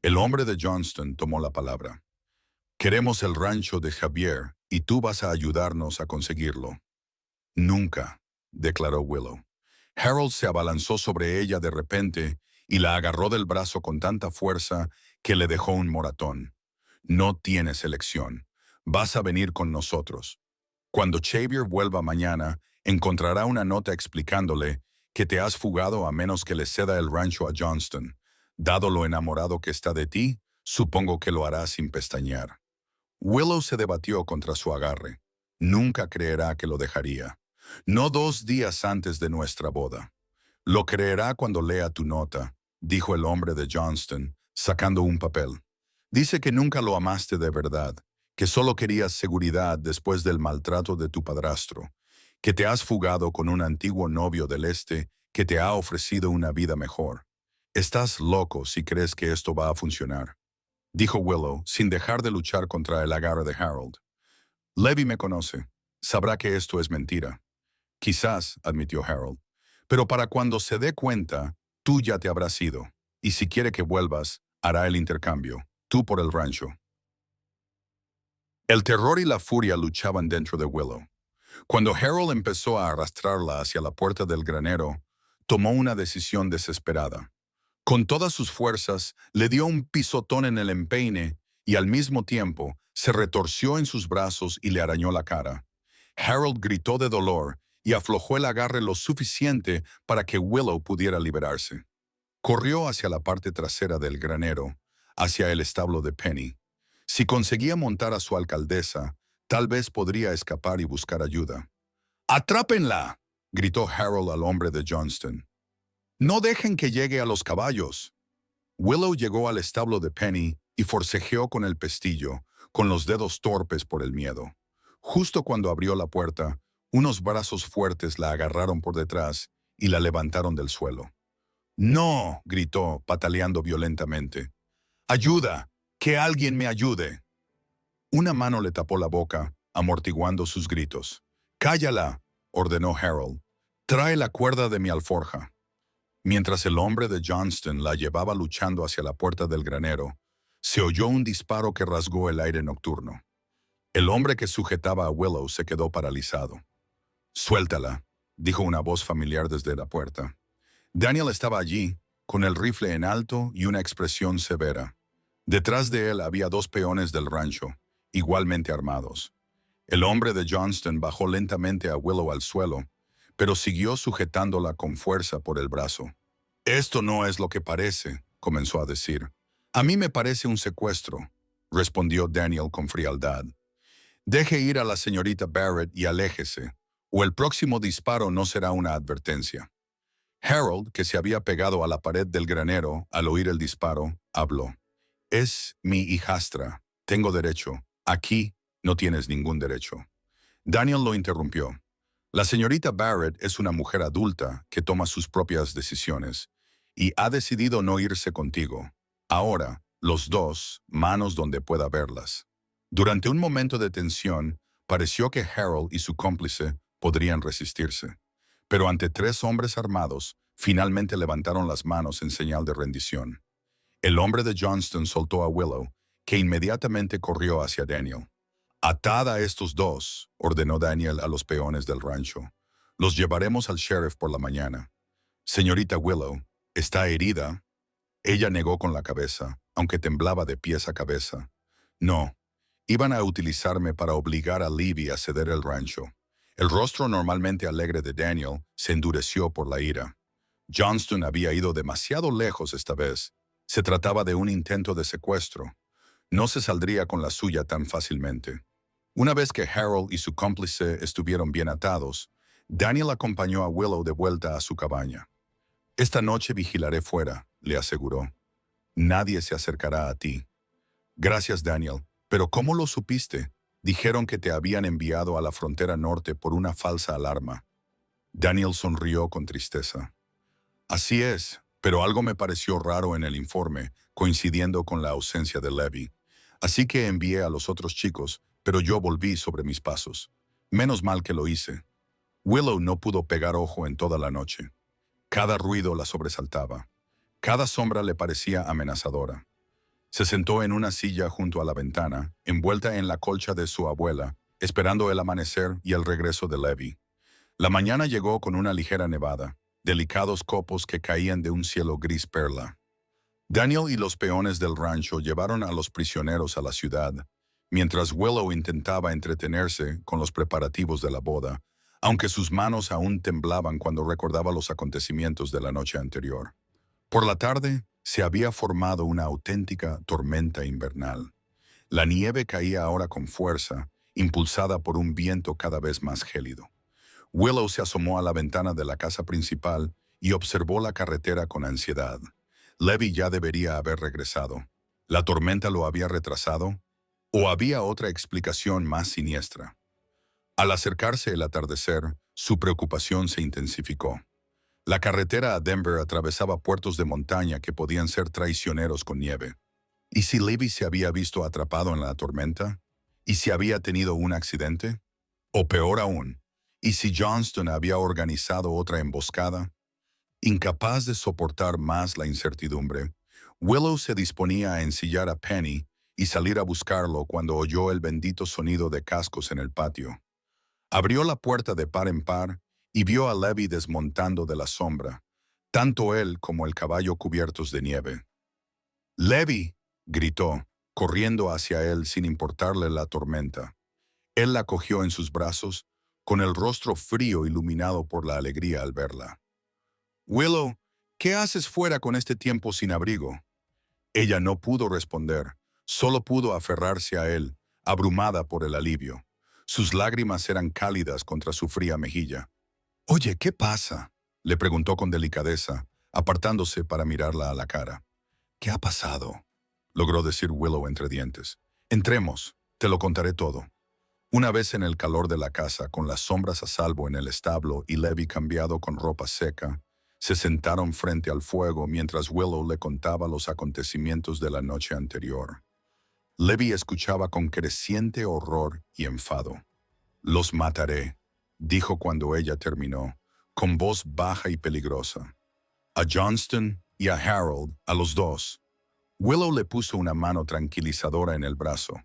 El hombre de Johnston tomó la palabra. «Queremos el rancho de Javier, y tú vas a ayudarnos a conseguirlo». «Nunca», declaró Willow. Harold se abalanzó sobre ella de repente y la agarró del brazo con tanta fuerza que le dejó un moratón. «No tienes elección. Vas a venir con nosotros. Cuando Xavier vuelva mañana, encontrará una nota explicándole que te has fugado a menos que le ceda el rancho a Johnston. Dado lo enamorado que está de ti, supongo que lo hará sin pestañear». Willow se debatió contra su agarre. Nunca creerá que lo dejaría. No 2 días antes de nuestra boda. «Lo creerá cuando lea tu nota», dijo el hombre de Johnston, sacando un papel. «Dice que nunca lo amaste de verdad, que solo querías seguridad después del maltrato de tu padrastro, que te has fugado con un antiguo novio del este que te ha ofrecido una vida mejor. Estás loco si crees que esto va a funcionar», dijo Willow, sin dejar de luchar contra el agarre de Harold. «Levi me conoce. Sabrá que esto es mentira». «Quizás», admitió Harold, «pero para cuando se dé cuenta, tú ya te habrás ido, y si quiere que vuelvas, hará el intercambio, tú por el rancho». El terror y la furia luchaban dentro de Willow. Cuando Harold empezó a arrastrarla hacia la puerta del granero, tomó una decisión desesperada. Con todas sus fuerzas, le dio un pisotón en el empeine y al mismo tiempo se retorció en sus brazos y le arañó la cara. Harold gritó de dolor y aflojó el agarre lo suficiente para que Willow pudiera liberarse. Corrió hacia la parte trasera del granero, hacia el establo de Penny. Si conseguía montar a su alcaldesa, tal vez podría escapar y buscar ayuda. «¡Atrápenla!», gritó Harold al hombre de Johnston. «No dejen que llegue a los caballos». Willow llegó al establo de Penny y forcejeó con el pestillo, con los dedos torpes por el miedo. Justo cuando abrió la puerta, unos brazos fuertes la agarraron por detrás y la levantaron del suelo. «¡No!», gritó, pataleando violentamente. «¡Ayuda! ¡Que alguien me ayude!». Una mano le tapó la boca, amortiguando sus gritos. «¡Cállala!», ordenó Harold. «Trae la cuerda de mi alforja». Mientras el hombre de Johnston la llevaba luchando hacia la puerta del granero, se oyó un disparo que rasgó el aire nocturno. El hombre que sujetaba a Willow se quedó paralizado. «Suéltala», dijo una voz familiar desde la puerta. Daniel estaba allí, con el rifle en alto y una expresión severa. Detrás de él había 2 peones del rancho, igualmente armados. El hombre de Johnston bajó lentamente a Willow al suelo, pero siguió sujetándola con fuerza por el brazo. «Esto no es lo que parece», comenzó a decir. A mí me parece un secuestro, respondió Daniel con frialdad. Deje ir a la señorita Barrett y aléjese, o el próximo disparo no será una advertencia. Harold, que se había pegado a la pared del granero al oír el disparo, habló. Es mi hijastra. Tengo derecho. Aquí no tienes ningún derecho. Daniel lo interrumpió. La señorita Barrett es una mujer adulta que toma sus propias decisiones y ha decidido no irse contigo. Ahora, los dos, manos donde pueda verlas. Durante un momento de tensión, pareció que Harold y su cómplice podrían resistirse. Pero ante tres hombres armados, finalmente levantaron las manos en señal de rendición. El hombre de Johnston soltó a Willow, que inmediatamente corrió hacia Daniel. «Atad a estos dos», ordenó Daniel a los peones del rancho. «Los llevaremos al sheriff por la mañana». «Señorita Willow, ¿está herida?» Ella negó con la cabeza, aunque temblaba de pies a cabeza. «No, iban a utilizarme para obligar a Libby a ceder el rancho». El rostro normalmente alegre de Daniel se endureció por la ira. Johnston había ido demasiado lejos esta vez. Se trataba de un intento de secuestro. No se saldría con la suya tan fácilmente. Una vez que Harold y su cómplice estuvieron bien atados, Daniel acompañó a Willow de vuelta a su cabaña. «Esta noche vigilaré fuera», le aseguró. «Nadie se acercará a ti». «Gracias, Daniel. Pero ¿cómo lo supiste? Dijeron que te habían enviado a la frontera norte por una falsa alarma». Daniel sonrió con tristeza. «Así es, pero algo me pareció raro en el informe, coincidiendo con la ausencia de Levy. Así que envié a los otros chicos, pero yo volví sobre mis pasos. Menos mal que lo hice». Willow no pudo pegar ojo en toda la noche. Cada ruido la sobresaltaba. Cada sombra le parecía amenazadora. Se sentó en una silla junto a la ventana, envuelta en la colcha de su abuela, esperando el amanecer y el regreso de Levy. La mañana llegó con una ligera nevada, delicados copos que caían de un cielo gris perla. Daniel y los peones del rancho llevaron a los prisioneros a la ciudad, mientras Willow intentaba entretenerse con los preparativos de la boda, aunque sus manos aún temblaban cuando recordaba los acontecimientos de la noche anterior. Por la tarde, se había formado una auténtica tormenta invernal. La nieve caía ahora con fuerza, impulsada por un viento cada vez más gélido. Willow se asomó a la ventana de la casa principal y observó la carretera con ansiedad. Levy ya debería haber regresado. ¿La tormenta lo había retrasado? ¿O había otra explicación más siniestra? Al acercarse el atardecer, su preocupación se intensificó. La carretera a Denver atravesaba puertos de montaña que podían ser traicioneros con nieve. ¿Y si Levy se había visto atrapado en la tormenta? ¿Y si había tenido un accidente? O peor aún, ¿y si Johnston había organizado otra emboscada? Incapaz de soportar más la incertidumbre, Willow se disponía a ensillar a Penny y salir a buscarlo cuando oyó el bendito sonido de cascos en el patio. Abrió la puerta de par en par y vio a Levy desmontando de la sombra, tanto él como el caballo cubiertos de nieve. «¡Levy!», gritó, corriendo hacia él sin importarle la tormenta. Él la cogió en sus brazos, con el rostro frío iluminado por la alegría al verla. «Willow, ¿qué haces fuera con este tiempo sin abrigo?». Ella no pudo responder, solo pudo aferrarse a él, abrumada por el alivio. Sus lágrimas eran cálidas contra su fría mejilla. «Oye, ¿qué pasa?», le preguntó con delicadeza, apartándose para mirarla a la cara. «¿Qué ha pasado?», logró decir Willow entre dientes. «Entremos, te lo contaré todo». Una vez en el calor de la casa, con las sombras a salvo en el establo y Levy cambiado con ropa seca, se sentaron frente al fuego mientras Willow le contaba los acontecimientos de la noche anterior. Levy escuchaba con creciente horror y enfado. «Los mataré», dijo cuando ella terminó, con voz baja y peligrosa. «A Johnston y a Harold, a los dos». Willow le puso una mano tranquilizadora en el brazo.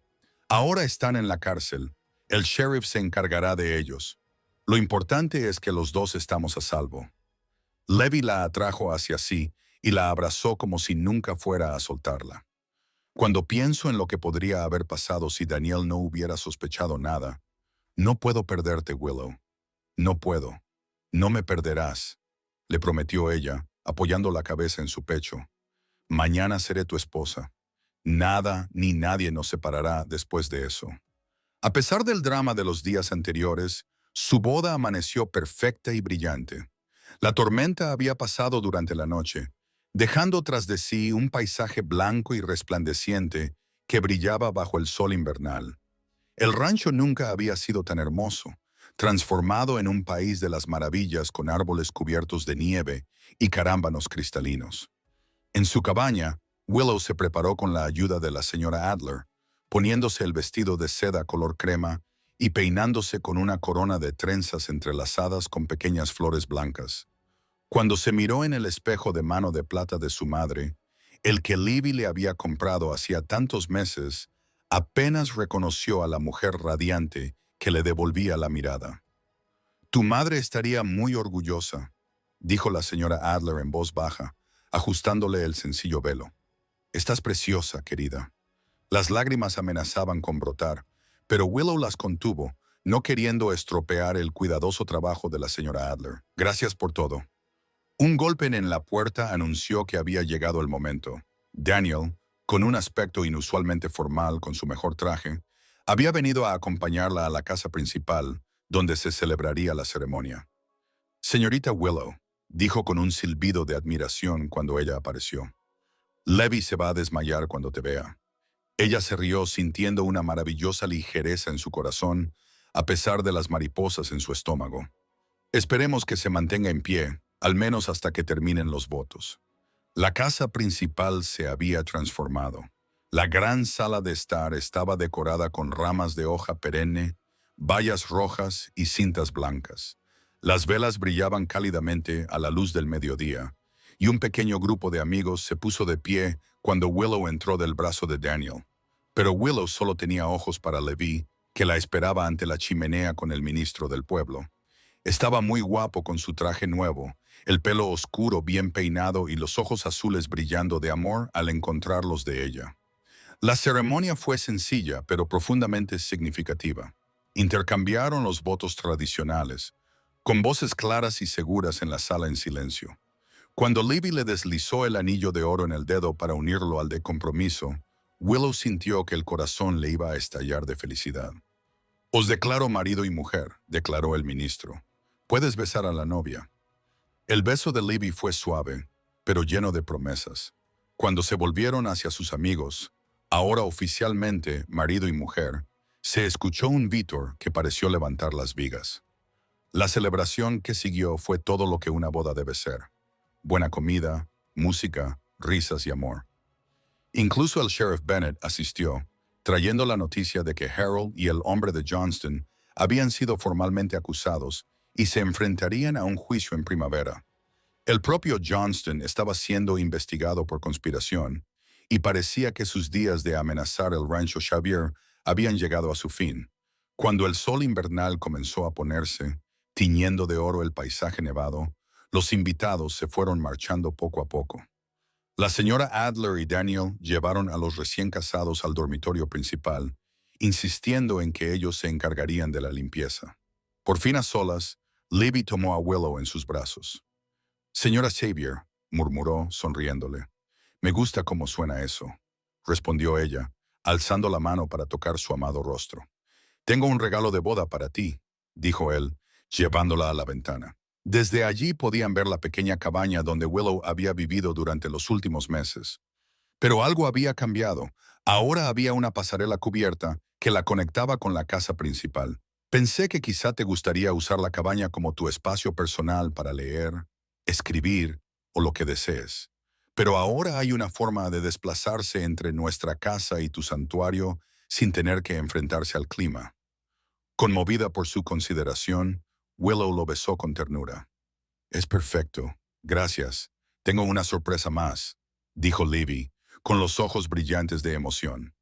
«Ahora están en la cárcel. El sheriff se encargará de ellos. Lo importante es que los dos estamos a salvo». Levy la atrajo hacia sí y la abrazó como si nunca fuera a soltarla. «Cuando pienso en lo que podría haber pasado si Daniel no hubiera sospechado nada, no puedo perderte, Willow. No puedo. No me perderás», le prometió ella, apoyando la cabeza en su pecho. Mañana seré tu esposa. Nada ni nadie nos separará después de eso. A pesar del drama de los días anteriores, su boda amaneció perfecta y brillante. La tormenta había pasado durante la noche, dejando tras de sí un paisaje blanco y resplandeciente que brillaba bajo el sol invernal. El rancho nunca había sido tan hermoso, transformado en un país de las maravillas con árboles cubiertos de nieve y carámbanos cristalinos. En su cabaña, Willow se preparó con la ayuda de la señora Adler, poniéndose el vestido de seda color crema y peinándose con una corona de trenzas entrelazadas con pequeñas flores blancas. Cuando se miró en el espejo de mano de plata de su madre, el que Libby le había comprado hacía tantos meses, apenas reconoció a la mujer radiante que le devolvía la mirada. «Tu madre estaría muy orgullosa», dijo la señora Adler en voz baja, ajustándole el sencillo velo. «Estás preciosa, querida». Las lágrimas amenazaban con brotar, pero Willow las contuvo, no queriendo estropear el cuidadoso trabajo de la señora Adler. «Gracias por todo». Un golpe en la puerta anunció que había llegado el momento. Daniel, con un aspecto inusualmente formal con su mejor traje, había venido a acompañarla a la casa principal, donde se celebraría la ceremonia. «Señorita Willow», dijo con un silbido de admiración cuando ella apareció. «Levi se va a desmayar cuando te vea». Ella se rió sintiendo una maravillosa ligereza en su corazón, a pesar de las mariposas en su estómago. «Esperemos que se mantenga en pie, al menos hasta que terminen los votos». La casa principal se había transformado. La gran sala de estar estaba decorada con ramas de hoja perenne, bayas rojas y cintas blancas. Las velas brillaban cálidamente a la luz del mediodía, y un pequeño grupo de amigos se puso de pie cuando Willow entró del brazo de Daniel. Pero Willow solo tenía ojos para Levi, que la esperaba ante la chimenea con el ministro del pueblo. Estaba muy guapo con su traje nuevo, el pelo oscuro bien peinado y los ojos azules brillando de amor al encontrarlos de ella. La ceremonia fue sencilla, pero profundamente significativa. Intercambiaron los votos tradicionales, con voces claras y seguras en la sala en silencio. Cuando Libby le deslizó el anillo de oro en el dedo para unirlo al de compromiso, Willow sintió que el corazón le iba a estallar de felicidad. «Os declaro marido y mujer», declaró el ministro. «Puedes besar a la novia». El beso de Libby fue suave, pero lleno de promesas. Cuando se volvieron hacia sus amigos, ahora oficialmente marido y mujer, se escuchó un vítor que pareció levantar las vigas. La celebración que siguió fue todo lo que una boda debe ser. Buena comida, música, risas y amor. Incluso el sheriff Bennett asistió, trayendo la noticia de que Harold y el hombre de Johnston habían sido formalmente acusados y se enfrentarían a un juicio en primavera. El propio Johnston estaba siendo investigado por conspiración y parecía que sus días de amenazar el rancho Xavier habían llegado a su fin. Cuando el sol invernal comenzó a ponerse, tiñendo de oro el paisaje nevado, los invitados se fueron marchando poco a poco. La señora Adler y Daniel llevaron a los recién casados al dormitorio principal, insistiendo en que ellos se encargarían de la limpieza. Por fin a solas, Libby tomó a Willow en sus brazos. «Señora Xavier», murmuró, sonriéndole. «Me gusta cómo suena eso», respondió ella, alzando la mano para tocar su amado rostro. «Tengo un regalo de boda para ti», dijo él, llevándola a la ventana. Desde allí podían ver la pequeña cabaña donde Willow había vivido durante los últimos meses. Pero algo había cambiado. Ahora había una pasarela cubierta que la conectaba con la casa principal. «Pensé que quizá te gustaría usar la cabaña como tu espacio personal para leer, escribir o lo que desees. Pero ahora hay una forma de desplazarse entre nuestra casa y tu santuario sin tener que enfrentarse al clima». Conmovida por su consideración, Willow lo besó con ternura. «Es perfecto. Gracias. Tengo una sorpresa más», dijo Libby, con los ojos brillantes de emoción.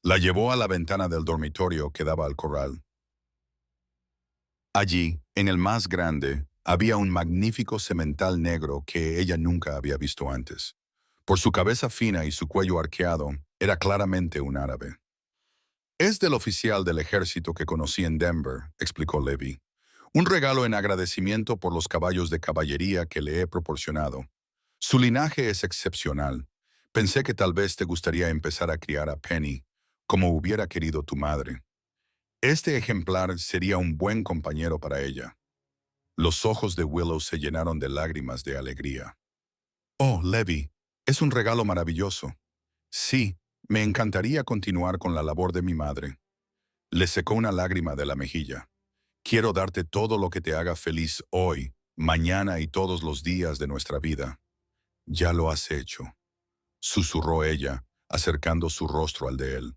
La llevó a la ventana del dormitorio que daba al corral. Allí, en el más grande, había un magnífico semental negro que ella nunca había visto antes. Por su cabeza fina y su cuello arqueado, era claramente un árabe. «Es del oficial del ejército que conocí en Denver», explicó Levi. «Un regalo en agradecimiento por los caballos de caballería que le he proporcionado. Su linaje es excepcional, Pensé que tal vez te gustaría empezar a criar a Penny, como hubiera querido tu madre. Este ejemplar sería un buen compañero para ella. Los ojos de Willow se llenaron de lágrimas de alegría. Oh, Levi, es un regalo maravilloso. Sí, me encantaría continuar con la labor de mi madre. Le secó una lágrima de la mejilla. Quiero darte todo lo que te haga feliz hoy, mañana y todos los días de nuestra vida. Ya lo has hecho, susurró ella, acercando su rostro al de él.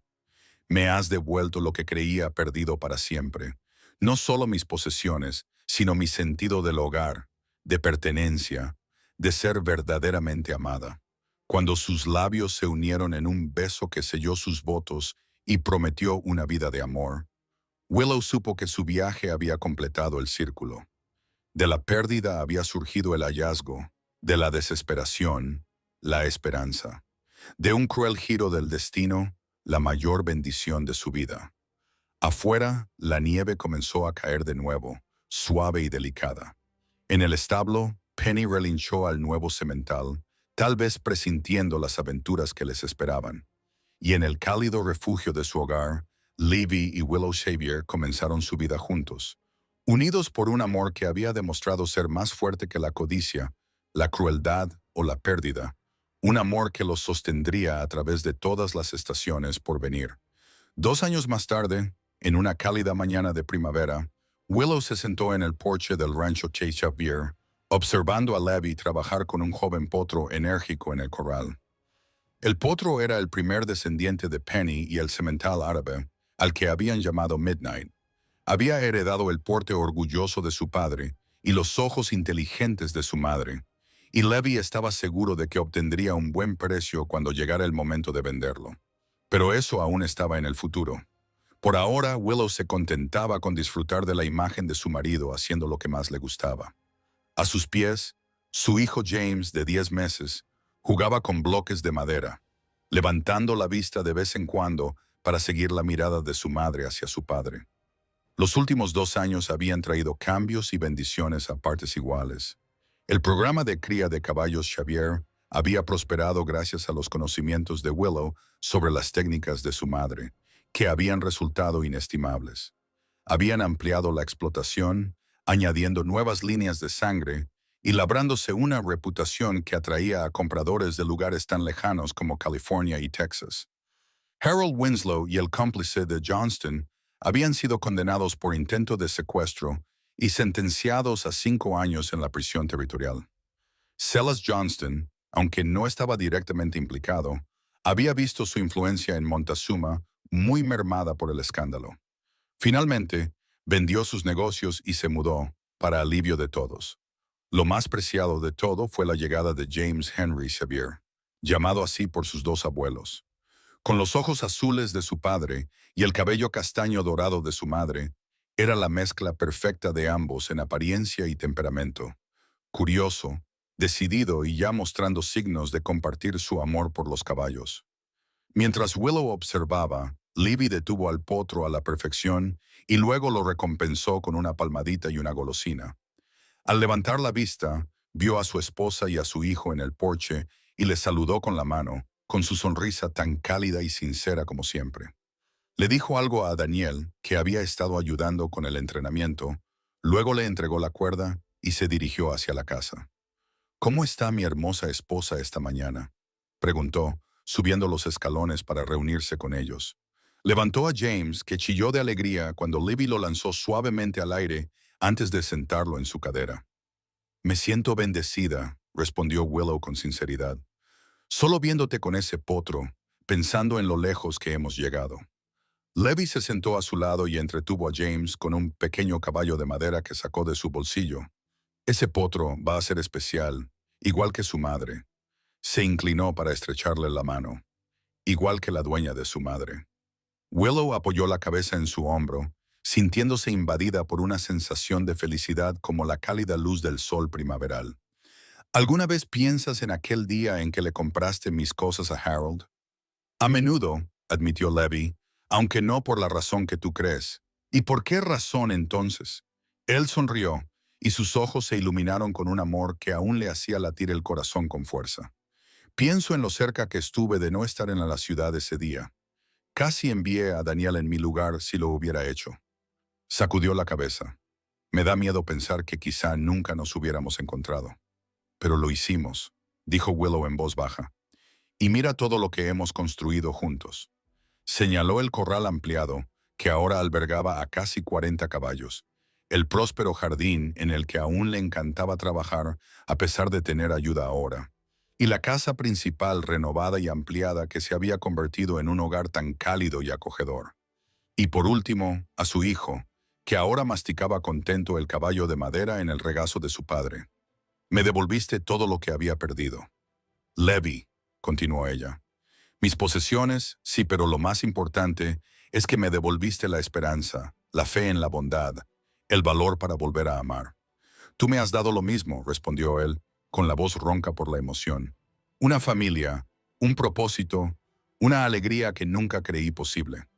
Me has devuelto lo que creía perdido para siempre. No solo mis posesiones, sino mi sentido del hogar, de pertenencia, de ser verdaderamente amada. Cuando sus labios se unieron en un beso que selló sus votos y prometió una vida de amor, Willow supo que su viaje había completado el círculo. De la pérdida había surgido el hallazgo, de la desesperación, la esperanza. De un cruel giro del destino, la mayor bendición de su vida. Afuera, la nieve comenzó a caer de nuevo, suave y delicada. En el establo, Penny relinchó al nuevo semental, tal vez presintiendo las aventuras que les esperaban. Y en el cálido refugio de su hogar, Livy y Willow Xavier comenzaron su vida juntos, unidos por un amor que había demostrado ser más fuerte que la codicia, la crueldad o la pérdida, un amor que los sostendría a través de todas las estaciones por venir. 2 años más tarde, en una cálida mañana de primavera, Willow se sentó en el porche del rancho Xavier, observando a Levi trabajar con un joven potro enérgico en el corral. El potro era el primer descendiente de Penny y el semental árabe, al que habían llamado Midnight. Había heredado el porte orgulloso de su padre y los ojos inteligentes de su madre, y Levi estaba seguro de que obtendría un buen precio cuando llegara el momento de venderlo. Pero eso aún estaba en el futuro. Por ahora, Willow se contentaba con disfrutar de la imagen de su marido haciendo lo que más le gustaba. A sus pies, su hijo James, de 10 meses, jugaba con bloques de madera, levantando la vista de vez en cuando para seguir la mirada de su madre hacia su padre. Los últimos 2 años habían traído cambios y bendiciones a partes iguales. El programa de cría de caballos Xavier había prosperado gracias a los conocimientos de Willow sobre las técnicas de su madre, que habían resultado inestimables. Habían ampliado la explotación, añadiendo nuevas líneas de sangre y labrándose una reputación que atraía a compradores de lugares tan lejanos como California y Texas. Harold Winslow y el cómplice de Johnston habían sido condenados por intento de secuestro y sentenciados a 5 años en la prisión territorial. Silas Johnston, aunque no estaba directamente implicado, había visto su influencia en Montezuma muy mermada por el escándalo. Finalmente, vendió sus negocios y se mudó, para alivio de todos. Lo más preciado de todo fue la llegada de James Henry Xavier, llamado así por sus 2 abuelos. Con los ojos azules de su padre y el cabello castaño dorado de su madre, era la mezcla perfecta de ambos en apariencia y temperamento. Curioso, decidido y ya mostrando signos de compartir su amor por los caballos. Mientras Willow observaba, Livy detuvo al potro a la perfección y luego lo recompensó con una palmadita y una golosina. Al levantar la vista, vio a su esposa y a su hijo en el porche y les saludó con la mano, con su sonrisa tan cálida y sincera como siempre. Le dijo algo a Daniel, que había estado ayudando con el entrenamiento, luego le entregó la cuerda y se dirigió hacia la casa. ¿Cómo está mi hermosa esposa esta mañana?, preguntó, subiendo los escalones para reunirse con ellos. Levantó a James, que chilló de alegría cuando Livy lo lanzó suavemente al aire antes de sentarlo en su cadera. Me siento bendecida, respondió Willow con sinceridad. Solo viéndote con ese potro, pensando en lo lejos que hemos llegado. Levi se sentó a su lado y entretuvo a James con un pequeño caballo de madera que sacó de su bolsillo. Ese potro va a ser especial, igual que su madre. Se inclinó para estrecharle la mano, igual que la dueña de su madre. Willow apoyó la cabeza en su hombro, sintiéndose invadida por una sensación de felicidad como la cálida luz del sol primaveral. ¿Alguna vez piensas en aquel día en que le compraste mis cosas a Harold? A menudo, admitió Levi, aunque no por la razón que tú crees. ¿Y por qué razón entonces? Él sonrió, y sus ojos se iluminaron con un amor que aún le hacía latir el corazón con fuerza. Pienso en lo cerca que estuve de no estar en la ciudad ese día. Casi envié a Daniel en mi lugar si lo hubiera hecho. Sacudió la cabeza. Me da miedo pensar que quizá nunca nos hubiéramos encontrado. Pero lo hicimos, dijo Willow en voz baja. Y mira todo lo que hemos construido juntos. Señaló el corral ampliado, que ahora albergaba a casi 40 caballos, el próspero jardín en el que aún le encantaba trabajar a pesar de tener ayuda ahora, y la casa principal renovada y ampliada que se había convertido en un hogar tan cálido y acogedor. Y por último, a su hijo, que ahora masticaba contento el caballo de madera en el regazo de su padre. Me devolviste todo lo que había perdido. Levi, continuó ella. Mis posesiones, sí, pero lo más importante es que me devolviste la esperanza, la fe en la bondad, el valor para volver a amar. Tú me has dado lo mismo, respondió él, con la voz ronca por la emoción. Una familia, un propósito, una alegría que nunca creí posible.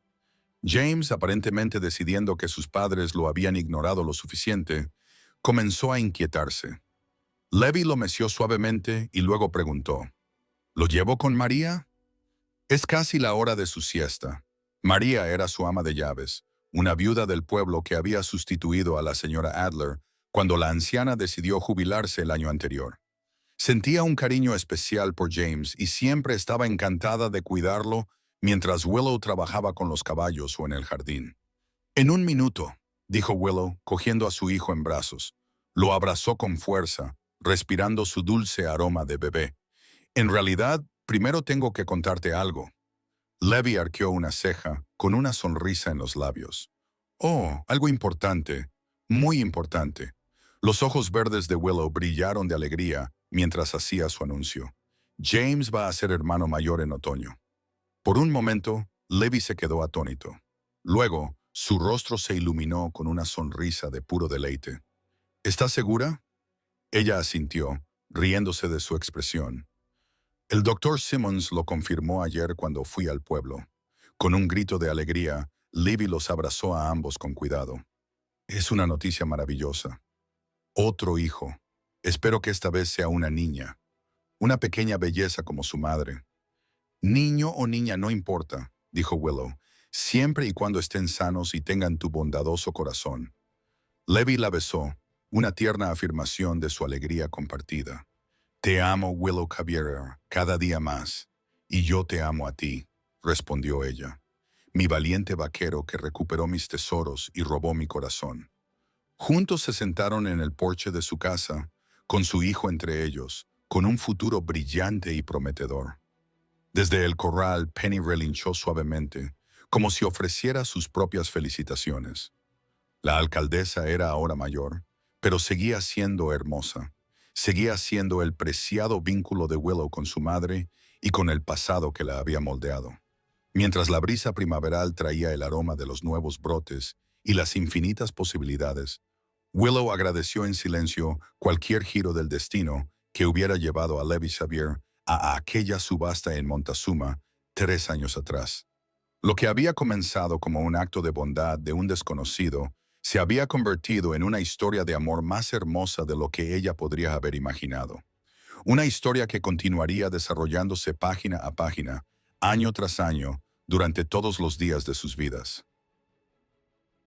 James, aparentemente decidiendo que sus padres lo habían ignorado lo suficiente, comenzó a inquietarse. Levi lo meció suavemente y luego preguntó, ¿lo llevo con María? Es casi la hora de su siesta. María era su ama de llaves, una viuda del pueblo que había sustituido a la señora Adler cuando la anciana decidió jubilarse el año anterior. Sentía un cariño especial por James y siempre estaba encantada de cuidarlo mientras Willow trabajaba con los caballos o en el jardín. En un minuto, dijo Willow, cogiendo a su hijo en brazos. Lo abrazó con fuerza, respirando su dulce aroma de bebé. En realidad, primero tengo que contarte algo. Levi arqueó una ceja, con una sonrisa en los labios. Oh, algo importante, muy importante. Los ojos verdes de Willow brillaron de alegría mientras hacía su anuncio. James va a ser hermano mayor en otoño. Por un momento, Levi se quedó atónito. Luego, su rostro se iluminó con una sonrisa de puro deleite. ¿Estás segura? Ella asintió, riéndose de su expresión. El doctor Simmons lo confirmó ayer cuando fui al pueblo. Con un grito de alegría, Levi los abrazó a ambos con cuidado. Es una noticia maravillosa. Otro hijo. Espero que esta vez sea una niña. Una pequeña belleza como su madre. Niño o niña no importa, dijo Willow, siempre y cuando estén sanos y tengan tu bondadoso corazón. Levi la besó, una tierna afirmación de su alegría compartida. Te amo, Willow Caballero, cada día más. Y yo te amo a ti, respondió ella. Mi valiente vaquero que recuperó mis tesoros y robó mi corazón. Juntos se sentaron en el porche de su casa, con su hijo entre ellos, con un futuro brillante y prometedor. Desde el corral, Penny relinchó suavemente, como si ofreciera sus propias felicitaciones. La alcaldesa era ahora mayor, pero seguía siendo hermosa. Seguía siendo el preciado vínculo de Willow con su madre y con el pasado que la había moldeado. Mientras la brisa primaveral traía el aroma de los nuevos brotes y las infinitas posibilidades, Willow agradeció en silencio cualquier giro del destino que hubiera llevado a Levi Xavier a aquella subasta en Montezuma 3 años atrás. Lo que había comenzado como un acto de bondad de un desconocido se había convertido en una historia de amor más hermosa de lo que ella podría haber imaginado. Una historia que continuaría desarrollándose página a página, año tras año, durante todos los días de sus vidas.